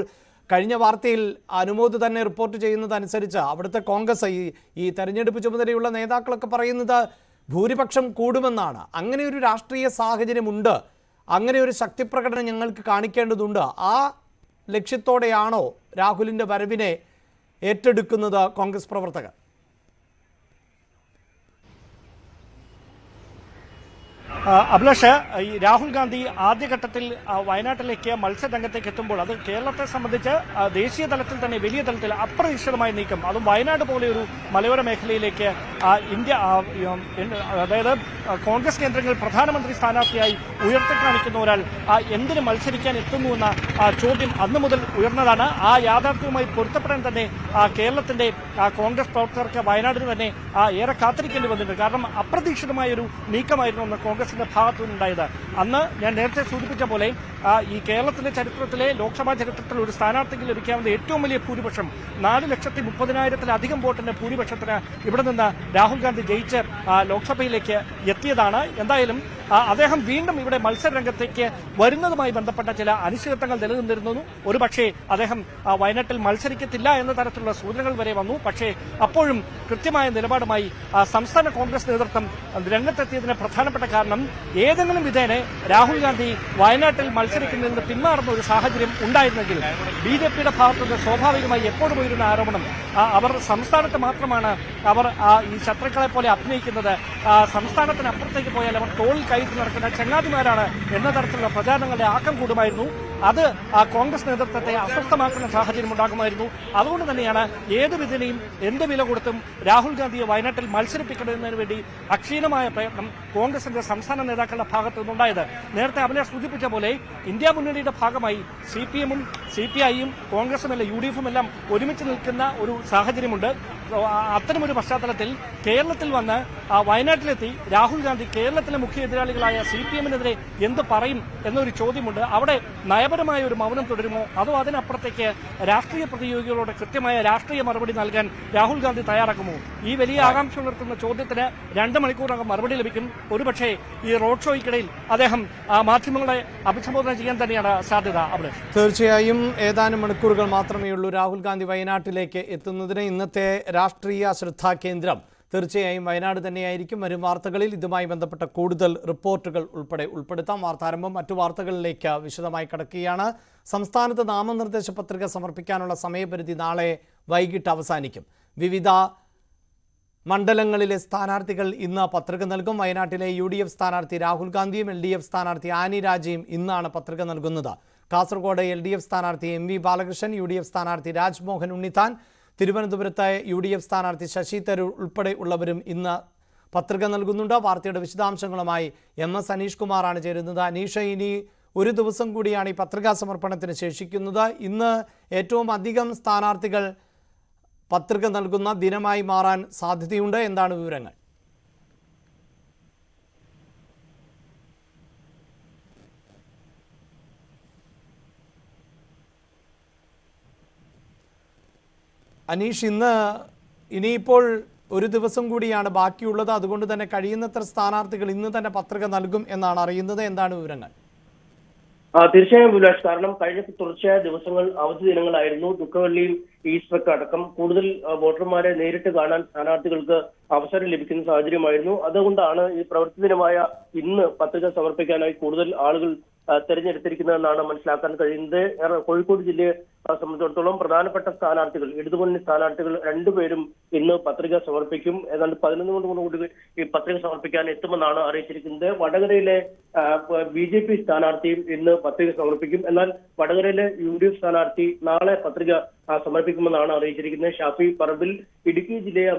കഴിഞ്ഞ വാർത്തയിൽ അനുമോദ് തന്നെ റിപ്പോർട്ട് ചെയ്യുന്നതനുസരിച്ച് അവിടുത്തെ കോൺഗ്രസ് ഈ തെരഞ്ഞെടുപ്പ് ചുമതലയുള്ള നേതാക്കളൊക്കെ പറയുന്നത് ഭൂരിപക്ഷം കൂടുമെന്നാണ്. അങ്ങനെ ഒരു രാഷ്ട്രീയ സാഹചര്യമുണ്ട്, അങ്ങനെ ഒരു ശക്തിപ്രകടനം ഞങ്ങൾക്ക് കാണിക്കേണ്ടതുണ്ട്. ആ ലക്ഷ്യത്തോടെയാണോ രാഹുലിൻ്റെ വരവിനെ ഏറ്റെടുക്കുന്നത് കോൺഗ്രസ് പ്രവർത്തകർ? അഭിലാഷ്, ഈ രാഹുൽ ഗാന്ധി ആദ്യഘട്ടത്തിൽ വയനാട്ടിലേക്ക് മത്സരരംഗത്തേക്ക് എത്തുമ്പോൾ അത് കേരളത്തെ സംബന്ധിച്ച് ദേശീയ തലത്തിൽ തന്നെ വലിയ തലത്തിൽ അപ്രതീക്ഷിതമായ നീക്കം, അതും വയനാട് പോലെ ഒരു മലയോര മേഖലയിലേക്ക് ഇന്ത്യ, അതായത് കോൺഗ്രസ് കേന്ദ്രങ്ങളിൽ പ്രധാനമന്ത്രി സ്ഥാനാർത്ഥിയായി ഉയർത്തിക്കാണിക്കുന്ന ഒരാൾ എന്തിന് മത്സരിക്കാൻ എത്തുന്നുവെന്ന ചോദ്യം അന്നു മുതൽ ഉയർന്നതാണ്. ആ യാഥാർത്ഥ്യവുമായി പൊരുത്തപ്പെടാൻ തന്നെ കേരളത്തിന്റെ കോൺഗ്രസ് പ്രവർത്തകർക്ക് വയനാടിന് തന്നെ ഏറെ കാത്തിരിക്കേണ്ടി വന്നിട്ടുണ്ട്. കാരണം അപ്രതീക്ഷിതമായ ഒരു നീക്കമായിരുന്നു അന്ന് കോൺഗ്രസിന്റെ ഭാഗത്തുനിന്നുണ്ടായത്. അന്ന് ഞാൻ നേരത്തെ സൂചിപ്പിച്ച പോലെ ഈ കേരളത്തിലെ ചരിത്രത്തിലെ ലോക്സഭാ ചരിത്രത്തിൽ ഒരു സ്ഥാനാർത്ഥിക്ക് ലഭിക്കാവുന്ന ഏറ്റവും വലിയ ഭൂരിപക്ഷം 4,30,000-ലധികം വോട്ടിന്റെ ഭൂരിപക്ഷത്തിന് ഇവിടെ നിന്ന് രാഹുൽ ഗാന്ധി ജയിച്ച് ലോക്സഭയിലേക്ക് എത്തിയതാണ്. എന്തായാലും അദ്ദേഹം വീണ്ടും ഇവിടെ മത്സരരംഗത്തേക്ക് വരുന്നതുമായി ബന്ധപ്പെട്ട ചില അനിശ്ചിതത്വങ്ങൾ നിലനിന്നിരുന്നു. ഒരുപക്ഷേ അദ്ദേഹം വയനാട്ടിൽ മത്സരിക്കത്തില്ല എന്ന തരത്തിലുള്ള സൂചനകൾ വരെ വന്നു. പക്ഷേ അപ്പോഴും കൃത്യമായ നിലപാടുമായി സംസ്ഥാന കോൺഗ്രസ് നേതൃത്വം രംഗത്തെത്തിയതിന് പ്രധാനപ്പെട്ട കാരണം ഏതെങ്കിലും വിധേന രാഹുൽ ഗാന്ധി വയനാട്ടിൽ മത്സരിക്കുന്നതിൽ നിന്ന് പിന്മാറുന്ന ഒരു സാഹചര്യം ഉണ്ടായിരുന്നെങ്കിൽ BJPയുടെ ഭാഗത്തുനിന്ന് സ്വാഭാവികമായി എപ്പോഴും ഉയരുന്ന ആരോപണം അവർ സംസ്ഥാനത്ത് മാത്രമാണ് അവർ ഈ ശത്രുക്കളെ പോലെ അഭിനയിക്കുന്നത്, സംസ്ഥാനത്തിനപ്പുറത്തേക്ക് പോയാൽ അവർ തോളിൽ കയറ്റി നടക്കുന്ന ചങ്ങാതിമാരാണ് എന്ന തരത്തിലുള്ള പ്രചാരണങ്ങളുടെ ആക്കം കൂടുമായിരുന്നു. അത് കോൺഗ്രസ് നേതൃത്വത്തെ അസ്വസ്ഥമാക്കുന്ന സാഹചര്യം ഉണ്ടാകുമായിരുന്നു. അതുകൊണ്ട് തന്നെയാണ് ഏത് വിധേനയും എന്ത് വില കൊടുത്തും രാഹുൽ ഗാന്ധിയെ വയനാട്ടിൽ മത്സരിപ്പിക്കുന്നതിന് വേണ്ടി അക്ഷീണമായ പ്രയത്നം കോൺഗ്രസിന്റെ സംസ്ഥാന നേതാക്കളുടെ ഭാഗത്തു നിന്നുണ്ടായത്. നേരത്തെ അഭിലാഷ് സൂചിപ്പിച്ച പോലെ ഇന്ത്യ മുന്നണിയുടെ ഭാഗമായി CPIയും CPIയും കോൺഗ്രസും എല്ലാം UDFും എല്ലാം ഒരുമിച്ച് നിൽക്കുന്ന ഒരു സാഹചര്യമുണ്ട്. അത്തരമൊരു പശ്ചാത്തലത്തിൽ കേരളത്തിൽ വന്ന് വയനാട്ടിലെത്തി രാഹുൽ ഗാന്ധി കേരളത്തിലെ മുഖ്യ എതിരാളികളായ CPM-നെതിരെ എന്ത് പറയും എന്നൊരു ചോദ്യമുണ്ട്. അവിടെ നയപരമായ ഒരു മൗനം തുടരുമോ, അതോ അതിനപ്പുറത്തേക്ക് രാഷ്ട്രീയ പ്രതിയോഗികളോട് കൃത്യമായ രാഷ്ട്രീയ മറുപടി നൽകാൻ രാഹുൽ ഗാന്ധി തയ്യാറാക്കുമോ? ഈ വലിയ ആകാംക്ഷ ഉണർത്തുന്ന ചോദ്യത്തിന് 2 മണിക്കൂറിനകം മറുപടി ലഭിക്കും. ഒരുപക്ഷെ ഈ റോഡ് ഷോയ്ക്കിടയിൽ അദ്ദേഹം മാധ്യമങ്ങളെ അഭിസംബോധന ചെയ്യാൻ തന്നെയാണ് സാധ്യത. അവിടെ തീർച്ചയായും ഏതാനും മണിക്കൂറുകൾ മാത്രമേ ഉള്ളൂ രാഹുൽ ഗാന്ധി വയനാട്ടിലേക്ക് എത്തുന്നതിന്. ഇന്നത്തെ രാഷ്ട്രീയ ശ്രദ്ധാകേന്ദ്രം തീർച്ചയായും വയനാട് തന്നെയായിരിക്കും. വരും വാർത്തകളിൽ ഇതുമായി ബന്ധപ്പെട്ട കൂടുതൽ റിപ്പോർട്ടുകൾ ഉൾപ്പെടെ ഉൾപ്പെടുത്താം. വാർത്താരംഭം മറ്റു വാർത്തകളിലേക്ക് വിശദമായി കടക്കുകയാണ്. സംസ്ഥാനത്ത് നാമനിർദ്ദേശ പത്രിക സമർപ്പിക്കാനുള്ള സമയപരിധി നാളെ വൈകിട്ട് അവസാനിക്കും. വിവിധ മണ്ഡലങ്ങളിലെ സ്ഥാനാർത്ഥികൾ ഇന്ന് പത്രിക നൽകും. വയനാട്ടിലെ UDF സ്ഥാനാർത്ഥി രാഹുൽ ഗാന്ധിയും LDF സ്ഥാനാർത്ഥി ആനി രാജയും ഇന്നാണ് പത്രിക നൽകുന്നത്. കാസർഗോഡ് LDF സ്ഥാനാർത്ഥി MV ബാലകൃഷ്ണൻ, UDF സ്ഥാനാർത്ഥി രാജ്മോഹൻ ഉണ്ണിത്താൻ, തിരുവനന്തപുരത്തെ UDF സ്ഥാനാർത്ഥി ശശി തരൂർ ഉൾപ്പെടെ ഉള്ളവരും ഇന്ന് പത്രിക നൽകുന്നുണ്ട്. വാർത്തയുടെ വിശദാംശങ്ങളുമായി MS അനീഷ് കുമാറാണ് ചേരുന്നത്. അനീഷ, ഇനി ഒരു ദിവസം കൂടിയാണ് ഈ പത്രികാ സമർപ്പണത്തിന് ശേഷിക്കുന്നത്. ഇന്ന് ഏറ്റവും അധികം സ്ഥാനാർത്ഥികൾ പത്രിക നൽകുന്ന ദിനമായി മാറാൻ സാധ്യതയുണ്ട്. എന്താണ് വിവരങ്ങൾ? അനീഷ്, ഇനിയിപ്പോൾ ഒരു ദിവസം കൂടിയാണ് ബാക്കിയുള്ളത്. അതുകൊണ്ട് തന്നെ കഴിയുന്നത്ര സ്ഥാനാർത്ഥികൾ ഇന്ന് തന്നെ പത്രിക നൽകും എന്നാണ് അറിയുന്നത്. എന്താണ് വിവരങ്ങൾ? തീർച്ചയായും അഭിലാഷ്, കാരണം കഴിഞ്ഞ തുടർച്ചയായ ദിവസങ്ങൾ അവധി ദിനങ്ങളായിരുന്നു. ദുഃഖവെള്ളിയും ഈസ്റ്ററൊക്കെ അടക്കം കൂടുതൽ വോട്ടർമാരെ നേരിട്ട് കാണാൻ സ്ഥാനാർത്ഥികൾക്ക് അവസരം ലഭിക്കുന്ന സാഹചര്യമായിരുന്നു. അതുകൊണ്ടാണ് ഈ പ്രവൃത്തി ദിനമായ ഇന്ന് പത്രിക സമർപ്പിക്കാനായി കൂടുതൽ ആളുകൾ തെരഞ്ഞെടുത്തിരിക്കുന്നതെന്നാണ് മനസ്സിലാക്കാൻ കഴിയുന്നത്. കോഴിക്കോട് ജില്ലയെ സംബന്ധിച്ചിടത്തോളം പ്രധാനപ്പെട്ട സ്ഥാനാർത്ഥികൾ, ഇടതുമുന്നണി സ്ഥാനാർത്ഥികൾ 2 പേരും ഇന്ന് പത്രിക സമർപ്പിക്കും. ഏതാണ്ട് 11 കൂടി ഈ പത്രിക സമർപ്പിക്കാൻ എത്തുമെന്നാണ് അറിയിച്ചിരിക്കുന്നത്. വടകരയിലെ BJP സ്ഥാനാർത്ഥിയും ഇന്ന് പത്രിക സമർപ്പിക്കും. എന്നാൽ വടകരയിലെ UDF സ്ഥാനാർത്ഥി നാളെ പത്രിക സമർപ്പിക്കുമെന്നാണ് അറിയിച്ചിരിക്കുന്നത്. ഷാഫി പറമ്പിൽ. ഇടുക്കി ജില്ലയെ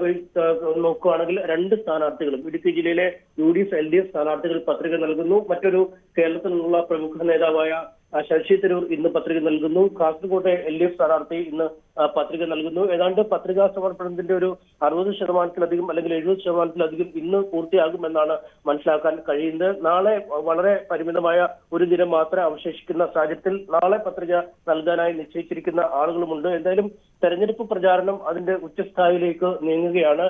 നോക്കുകയാണെങ്കിൽ 2 സ്ഥാനാർത്ഥികളും ഇടുക്കി ജില്ലയിലെ UDF LDF സ്ഥാനാർത്ഥികൾ പത്രിക നൽകുന്നു. മറ്റൊരു കേരളത്തിൽ നിന്നുള്ള പ്രമുഖ നേതാവായ ശശി തരൂർ ഇന്ന് പത്രിക നൽകുന്നു. കാസർകോട്ടെ LDF സ്ഥാനാർത്ഥി ഇന്ന് പത്രിക നൽകുന്നു. ഏതാണ്ട് പത്രികാ സമർപ്പണത്തിന്റെ ഒരു 60% അല്ലെങ്കിൽ 70% ഇന്ന് പൂർത്തിയാകുമെന്നാണ് മനസ്സിലാക്കാൻ കഴിയുന്നത്. നാളെ വളരെ പരിമിതമായ ഒരു ദിനം മാത്രമേ അവശേഷിക്കുന്ന സാഹചര്യത്തിൽ നാളെ പത്രിക നൽകാനായി നിശ്ചയിച്ചിരിക്കുന്ന ആളുകളുമുണ്ട്. എന്തായാലും തെരഞ്ഞെടുപ്പ് പ്രചാരണം അതിന്റെ ഉച്ചസ്ഥായിലേക്ക് നീങ്ങുകയാണ്.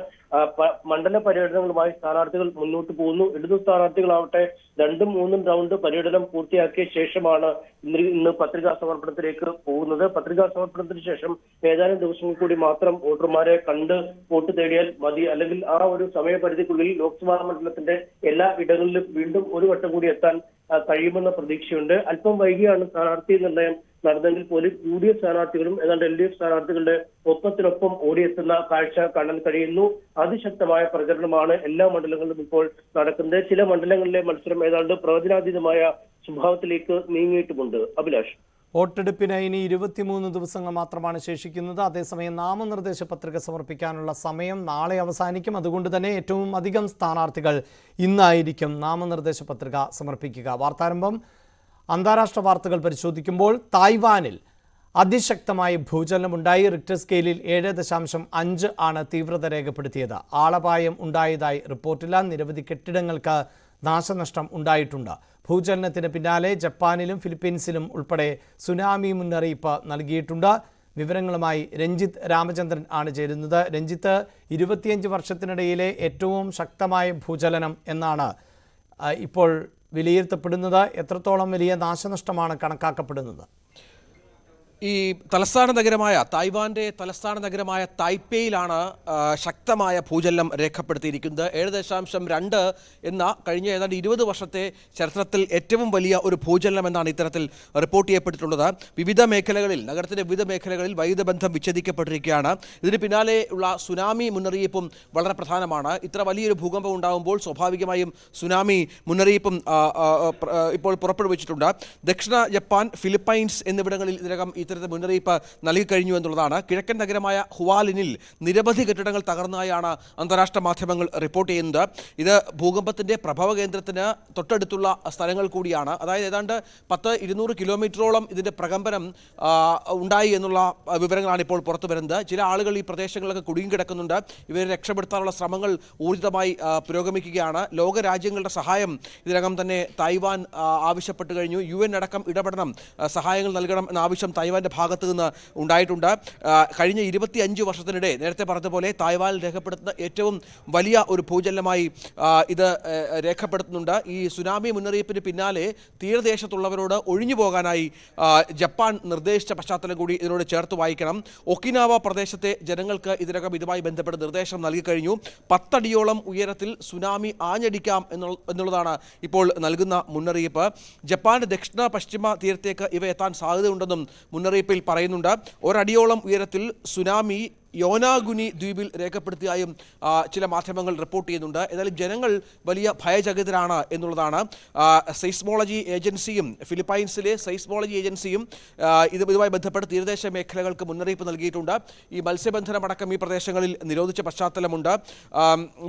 മണ്ഡല പര്യടനങ്ങളുമായി സ്ഥാനാർത്ഥികൾ മുന്നോട്ട് പോകുന്നു. ഇടതു സ്ഥാനാർത്ഥികളാവട്ടെ 2ഉം 3ഉം റൗണ്ട് പര്യടനം പൂർത്തിയാക്കിയ ശേഷമാണ് ഇന്ന് പത്രികാ സമർപ്പണത്തിലേക്ക് പോകുന്നത്. പത്രികാ സമർപ്പണത്തിന് ശേഷം ഏതാനും ദിവസങ്ങൾ കൂടി മാത്രം വോട്ടർമാരെ കണ്ട് വോട്ട് തേടിയാൽ മതി. അല്ലെങ്കിൽ ആ ഒരു സമയപരിധിക്കുള്ളിൽ ലോക്സഭാ മണ്ഡലത്തിന്റെ എല്ലാ ഇടങ്ങളിലും വീണ്ടും ഒരു വട്ടം കൂടി എത്താൻ കഴിയുമെന്ന പ്രതീക്ഷയുണ്ട്. അല്പം വൈകിയാണ് സ്ഥാനാർത്ഥി നിർണയം നടന്നെങ്കിൽ പോലും UDF സ്ഥാനാർത്ഥികളും ഏതാണ്ട് LDF സ്ഥാനാർത്ഥികളുടെ ഒപ്പത്തിനൊപ്പം ഓടിയെത്തുന്ന കാഴ്ച കാണാൻ കഴിയുന്നു. അതിശക്തമായ പ്രചരണമാണ് എല്ലാ മണ്ഡലങ്ങളിലും ഇപ്പോൾ നടക്കുന്നത്. ചില മണ്ഡലങ്ങളിലെ മത്സരം ഏതാണ്ട് പ്രവചനാതീതമായ സ്വഭാവത്തിലേക്ക് നീങ്ങിയിട്ടുമുണ്ട്. അഭിലാഷ്, വോട്ടെടുപ്പിന് ഇനി 23 ദിവസങ്ങൾ മാത്രമാണ് ശേഷിക്കുന്നത്. അതേസമയം നാമനിർദ്ദേശ പത്രിക സമർപ്പിക്കാനുള്ള സമയം നാളെ അവസാനിക്കും. അതുകൊണ്ട് തന്നെ ഏറ്റവും അധികം സ്ഥാനാർത്ഥികൾ ഇന്നായിരിക്കും നാമനിർദ്ദേശ പത്രിക സമർപ്പിക്കുക. വാർത്താരംഭം അന്താരാഷ്ട്ര വാർത്തകൾ പരിശോധിക്കുമ്പോൾ തായ്വാനിൽ അതിശക്തമായ ഭൂചലനമുണ്ടായി. റിക്ടർ സ്കെയിലിൽ 7.5 ആണ് തീവ്രത രേഖപ്പെടുത്തിയത്. ആളപായം ഉണ്ടായതായി റിപ്പോർട്ടില്ല. നിരവധി കെട്ടിടങ്ങൾക്ക് നാശനഷ്ടം ഉണ്ടായിട്ടുണ്ട്. ഭൂചലനത്തിന് പിന്നാലെ ജപ്പാനിലും ഫിലിപ്പീൻസിലും ഉൾപ്പെടെ സുനാമി മുന്നറിയിപ്പ് നൽകിയിട്ടുണ്ട്. വിവരങ്ങളുമായി രഞ്ജിത്ത് രാമചന്ദ്രൻ ആണ് ചേരുന്നത്. രഞ്ജിത്ത്, 25 വർഷത്തിനിടയിലെ ഏറ്റവും ശക്തമായ ഭൂചലനം എന്നാണ് ഇപ്പോൾ വിലയിരുത്തപ്പെടുന്നത്. എത്രത്തോളം വലിയ നാശനഷ്ടമാണ് കണക്കാക്കപ്പെടുന്നത്? ഈ തലസ്ഥാന നഗരമായ തായ്വാന്റെ തലസ്ഥാന നഗരമായ തായ്പേയിലാണ് ശക്തമായ ഭൂചലനം രേഖപ്പെടുത്തിയിരിക്കുന്നത്. 7.2 എന്ന കഴിഞ്ഞ ഏതാണ്ട് 20 വർഷത്തെ ചരിത്രത്തിൽ ഏറ്റവും വലിയ ഒരു ഭൂചലനം എന്നാണ് ഇത്തരത്തിൽ റിപ്പോർട്ട് ചെയ്യപ്പെട്ടിട്ടുള്ളത്. വിവിധ മേഖലകളിൽ, നഗരത്തിന്റെ വിവിധ മേഖലകളിൽ വൈദ്യുത ബന്ധം വിച്ഛേദിക്കപ്പെട്ടിരിക്കുകയാണ്. ഇതിന് പിന്നാലെ ഉള്ള സുനാമി മുന്നറിയിപ്പും വളരെ പ്രധാനമാണ്. ഇത്ര വലിയൊരു ഭൂകമ്പം ഉണ്ടാകുമ്പോൾ സ്വാഭാവികമായും സുനാമി മുന്നറിയിപ്പും ഇപ്പോൾ പുറപ്പെടുവിച്ചിട്ടുണ്ട്. ദക്ഷിണ ജപ്പാൻ, ഫിലിപ്പൈൻസ് എന്നിവിടങ്ങളിൽ ഇതിനകം ഈ ഇത്തരത്തിൽ മുന്നറിയിപ്പ് നൽകിക്കഴിഞ്ഞു എന്നുള്ളതാണ്. കിഴക്കൻ നഗരമായ ഹുവാലിനിൽ നിരവധി കെട്ടിടങ്ങൾ തകർന്നതായാണ് അന്താരാഷ്ട്ര മാധ്യമങ്ങൾ റിപ്പോർട്ട് ചെയ്യുന്നത്. ഇത് ഭൂകമ്പത്തിന്റെ പ്രഭവ കേന്ദ്രത്തിന് തൊട്ടടുത്തുള്ള സ്ഥലങ്ങൾ കൂടിയാണ്. അതായത് ഏതാണ്ട് 200 കിലോമീറ്ററോളം ഇതിന്റെ പ്രകമ്പനം ഉണ്ടായി എന്നുള്ള വിവരങ്ങളാണ് ഇപ്പോൾ പുറത്തു വരുന്നത്. ചില ആളുകൾ ഈ പ്രദേശങ്ങളിലൊക്കെ കുടുങ്ങിക്കിടക്കുന്നുണ്ട്. ഇവരെ രക്ഷപ്പെടുത്താനുള്ള ശ്രമങ്ങൾ ഊർജിതമായി പുരോഗമിക്കുകയാണ്. ലോകരാജ്യങ്ങളുടെ സഹായം ഇതിനകം തന്നെ തായ്വാൻ ആവശ്യപ്പെട്ടു കഴിഞ്ഞു. UN അടക്കം ഇടപെടണം, സഹായങ്ങൾ നൽകണം എന്ന ആവശ്യം തായ്വാന്റെ ഭാഗത്ത് നിന്ന് ഉണ്ടായിട്ടുണ്ട്. കഴിഞ്ഞ 25 വർഷത്തിനിടെ നേരത്തെ പറഞ്ഞതുപോലെ തായ്വാനിൽ രേഖപ്പെടുത്തുന്ന ഏറ്റവും വലിയ ഒരു ഭൂചലനമായി ഇത് രേഖപ്പെടുത്തുന്നുണ്ട്. ഈ സുനാമി മുന്നറിയിപ്പിന് പിന്നാലെ തീരദേശത്തുള്ളവരോട് ഒഴിഞ്ഞു പോകാനായി ജപ്പാൻ നിർദ്ദേശിച്ച പശ്ചാത്തലം കൂടി ഇതിനോട് ചേർത്ത് വായിക്കണം. ഒക്കിനാവ പ്രദേശത്തെ ജനങ്ങൾക്ക് ഇതിനകം ഇതുമായി ബന്ധപ്പെട്ട് നിർദ്ദേശം നൽകിക്കഴിഞ്ഞു. 10 അടിയോളം ഉയരത്തിൽ സുനാമി ആഞ്ഞടിക്കാം എന്നുള്ളതാണ് ഇപ്പോൾ നൽകുന്ന മുന്നറിയിപ്പ്. ജപ്പാന്റെ ദക്ഷിണ പശ്ചിമ തീരത്തേക്ക് ഇവ എത്താൻ സാധ്യതയുണ്ടെന്നും മുന്നറിയിപ്പിൽ പറയുന്നുണ്ട്. ഒരടിയോളം ഉയരത്തിൽ സുനാമി യോനാഗുനി ദ്വീപിൽ രേഖപ്പെടുത്തിയായും ചില മാധ്യമങ്ങൾ റിപ്പോർട്ട് ചെയ്യുന്നുണ്ട്. ഏതായാലും ജനങ്ങൾ വലിയ ഭയചകിതരാണ് എന്നുള്ളതാണ്. സെയ്സ്മോളജി ഏജൻസിയും ഫിലിപ്പൈൻസിലെ സെയ്സ്മോളജി ഏജൻസിയും ഇതുമായി ബന്ധപ്പെട്ട് തീരദേശ മേഖലകൾക്ക് മുന്നറിയിപ്പ് നൽകിയിട്ടുണ്ട്. ഈ മത്സ്യബന്ധനമടക്കം ഈ പ്രദേശങ്ങളിൽ നിരോധിച്ച പശ്ചാത്തലമുണ്ട്.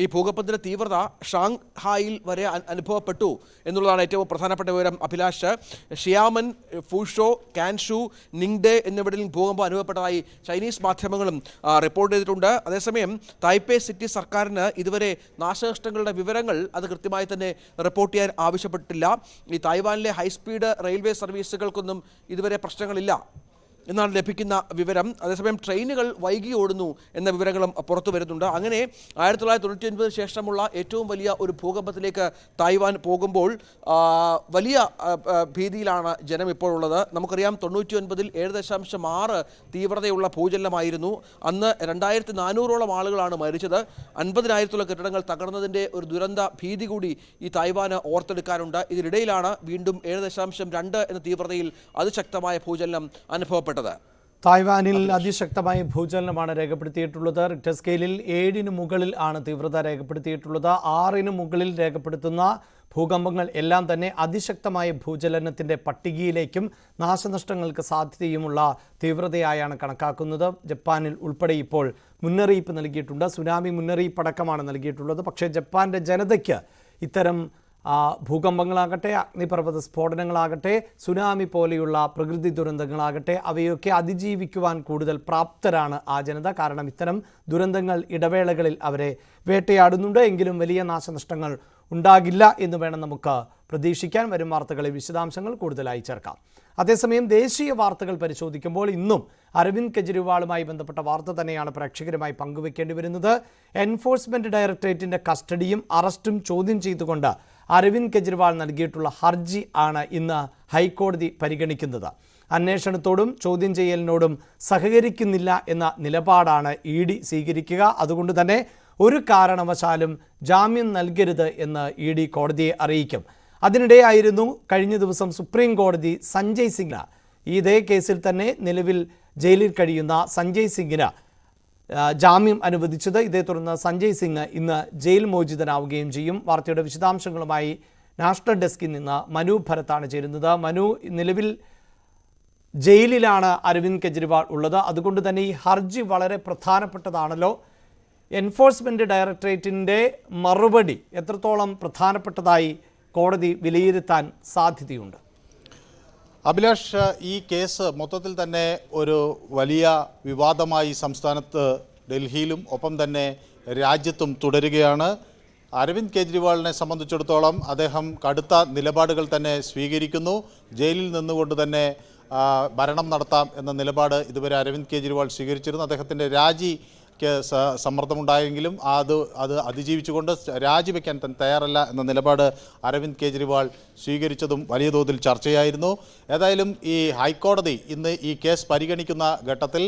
ഈ ഭൂകമ്പത്തിന്റെ തീവ്രത ഷാങ്ഹായിൽ വരെ അനുഭവപ്പെട്ടു എന്നുള്ളതാണ് ഏറ്റവും പ്രധാനപ്പെട്ട വിവരം. അഭിലാഷ്, ഷിയാമൻ, ഫൂഷോ, കാൻഷു, നിങ്ഡെ എന്നിവിടങ്ങളിൽ ഭൂകമ്പം അനുഭവപ്പെട്ടതായി ചൈനീസ് മാധ്യമങ്ങളും റിപ്പോർട്ട് ചെയ്തിട്ടുണ്ട്. അതേസമയം തായ്പേ സിറ്റി സർക്കാരിന് ഇതുവരെ നാശനഷ്ടങ്ങളുടെ വിവരങ്ങൾ അത് കൃത്യമായി തന്നെ റിപ്പോർട്ട് ചെയ്യാൻ ആവശ്യപ്പെട്ടിട്ടില്ല. ഈ തായ്വാനിലെ ഹൈസ്പീഡ് റെയിൽവേ സർവീസുകൾക്കൊന്നും ഇതുവരെ പ്രശ്നങ്ങളില്ല എന്നാണ് ലഭിക്കുന്ന വിവരം. അതേസമയം ട്രെയിനുകൾ വൈകി ഓടുന്നു എന്ന വിവരങ്ങളും പുറത്തു വരുന്നുണ്ട്. അങ്ങനെ 1999 ശേഷമുള്ള ഏറ്റവും വലിയ ഒരു ഭൂകമ്പത്തിലേക്ക് തായ്വാൻ പോകുമ്പോൾ വലിയ ഭീതിയിലാണ് ജനം ഇപ്പോൾ ഉള്ളത്. നമുക്കറിയാം 99-ൽ 7.6 തീവ്രതയുള്ള ഭൂചലനമായിരുന്നു. അന്ന് 2400ഓളം ആളുകളാണ് മരിച്ചത്. 50,000-ഓളം കെട്ടിടങ്ങൾ തകർന്നതിൻ്റെ ഒരു ദുരന്ത ഭീതി കൂടി ഈ തായ്വാന് ഓർത്തെടുക്കാനുണ്ട്. ഇതിനിടയിലാണ് വീണ്ടും 7.2 എന്ന തീവ്രതയിൽ അതിശക്തമായ ഭൂചലനം അനുഭവപ്പെട്ടത്. തായ്വാനിൽ അതിശക്തമായ ഭൂചലനമാണ് രേഖപ്പെടുത്തിയിട്ടുള്ളത്. റിക്ടർ സ്കെയിലിൽ 7-ന് മുകളിൽ ആണ് തീവ്രത രേഖപ്പെടുത്തിയിട്ടുള്ളത്. 6-ന് മുകളിൽ രേഖപ്പെടുത്തുന്ന ഭൂകമ്പങ്ങൾ എല്ലാം തന്നെ അതിശക്തമായ ഭൂചലനത്തിൻ്റെ പട്ടികയിലേക്കും നാശനഷ്ടങ്ങൾക്ക് സാധ്യതയുമുള്ള തീവ്രതയായാണ് കണക്കാക്കുന്നത്. ജപ്പാനിൽ ഉൾപ്പെടെ ഇപ്പോൾ മുന്നറിയിപ്പ് നൽകിയിട്ടുണ്ട്. സുനാമി മുന്നറിയിപ്പടക്കമാണ് നൽകിയിട്ടുള്ളത്. പക്ഷേ ജപ്പാന്റെ ജനതയ്ക്ക് ഇത്തരം ഭൂകമ്പങ്ങളാകട്ടെ, അഗ്നിപർവ്വത സ്ഫോടനങ്ങളാകട്ടെ, സുനാമി പോലെയുള്ള പ്രകൃതി ദുരന്തങ്ങളാകട്ടെ, അവയൊക്കെ അതിജീവിക്കുവാൻ കൂടുതൽ പ്രാപ്തരാണ് ആ ജനത. കാരണം ഇത്തരം ദുരന്തങ്ങൾ ഇടവേളകളിൽ അവരെ വേട്ടയാടുന്നുണ്ട്. എങ്കിലും വലിയ നാശനഷ്ടങ്ങൾ ഉണ്ടാകില്ല എന്ന് വേണം നമുക്ക് പ്രതീക്ഷിക്കാൻ. വരും വാർത്തകളിൽ വിശദാംശങ്ങൾ കൂടുതലായി ചേർക്കാം. അതേസമയം ദേശീയ വാർത്തകൾ പരിശോധിക്കുമ്പോൾ ഇന്നും അരവിന്ദ് കെജ്രിവാളുമായി ബന്ധപ്പെട്ട വാർത്ത തന്നെയാണ് പ്രേക്ഷകരുമായി പങ്കുവെക്കേണ്ടി വരുന്നത്. എൻഫോഴ്സ്മെന്റ് ഡയറക്ടറേറ്റിന്റെ കസ്റ്റഡിയും അറസ്റ്റും ചോദ്യം ചെയ്തുകൊണ്ട് അരവിന്ദ് കെജ്രിവാൾ നൽകിയിട്ടുള്ള ഹർജി ആണ് ഇന്ന് ഹൈക്കോടതി പരിഗണിക്കുന്നത്. അന്വേഷണത്തോടും ചോദ്യം ചെയ്യലിനോടും സഹകരിക്കുന്നില്ല എന്ന നിലപാടാണ് ED സ്വീകരിക്കുക. അതുകൊണ്ട് തന്നെ ഒരു കാരണവശാലും ജാമ്യം നൽകരുത് എന്ന് ED കോടതിയെ അറിയിക്കും. അതിനിടെയായിരുന്നു കഴിഞ്ഞ ദിവസം സുപ്രീം കോടതി സഞ്ജയ് സിംഗ്, ഇതേ കേസിൽ തന്നെ നിലവിൽ ജയിലിൽ കഴിയുന്ന സഞ്ജയ് സിംഗിന് ജാമ്യം അനുവദിച്ചത്. ഇതേ തുടർന്ന് സഞ്ജയ് സിംഗ് ഇന്ന് ജയിൽ മോചിതനാവുകയും ചെയ്യും. വാർത്തയുടെ വിശദാംശങ്ങളുമായി നാഷണൽ ഡെസ്കിൽ നിന്ന് മനു ഭരത്താണ് ചേരുന്നത്. മനു, നിലവിൽ ജയിലിലാണ് അരവിന്ദ് കെജ്രിവാൾ ഉള്ളത്. അതുകൊണ്ട് തന്നെ ഈ ഹർജി വളരെ പ്രധാനപ്പെട്ടതാണല്ലോ. എൻഫോഴ്സ്മെന്റ് ഡയറക്ടറേറ്റിൻ്റെ മറുപടി എത്രത്തോളം പ്രധാനപ്പെട്ടതായി കോടതി വിലയിരുത്താൻ സാധ്യതയുണ്ട്? അഭിലാഷ്, ഈ കേസ് മൊത്തത്തിൽ തന്നെ ഒരു വലിയ വിവാദമായി സംസ്ഥാനത്ത് ഡൽഹിയിലും ഒപ്പം തന്നെ രാജ്യത്തും തുടരുകയാണ്. അരവിന്ദ് കെജ്രിവാളിനെ സംബന്ധിച്ചിടത്തോളം അദ്ദേഹം കടുത്ത നിലപാടുകൾ തന്നെ സ്വീകരിക്കുന്നു. ജയിലിൽ നിന്നുകൊണ്ട് തന്നെ ഭരണം നടത്താം എന്ന നിലപാട് ഇതുവരെ അരവിന്ദ് കെജ്രിവാൾ സ്വീകരിച്ചിരുന്നു. അദ്ദേഹത്തിൻ്റെ സമ്മർദ്ദമുണ്ടായെങ്കിലും അത് അതിജീവിച്ചുകൊണ്ട് രാജിവെക്കാൻ തയ്യാറല്ല എന്ന നിലപാട് അരവിന്ദ് കെജ്രിവാൾ സ്വീകരിച്ചതും വലിയ തോതിൽ ചർച്ചയായിരുന്നു. ഏതായാലും ഈ ഹൈക്കോടതി ഇന്ന് ഈ കേസ് പരിഗണിക്കുന്ന ഘട്ടത്തിൽ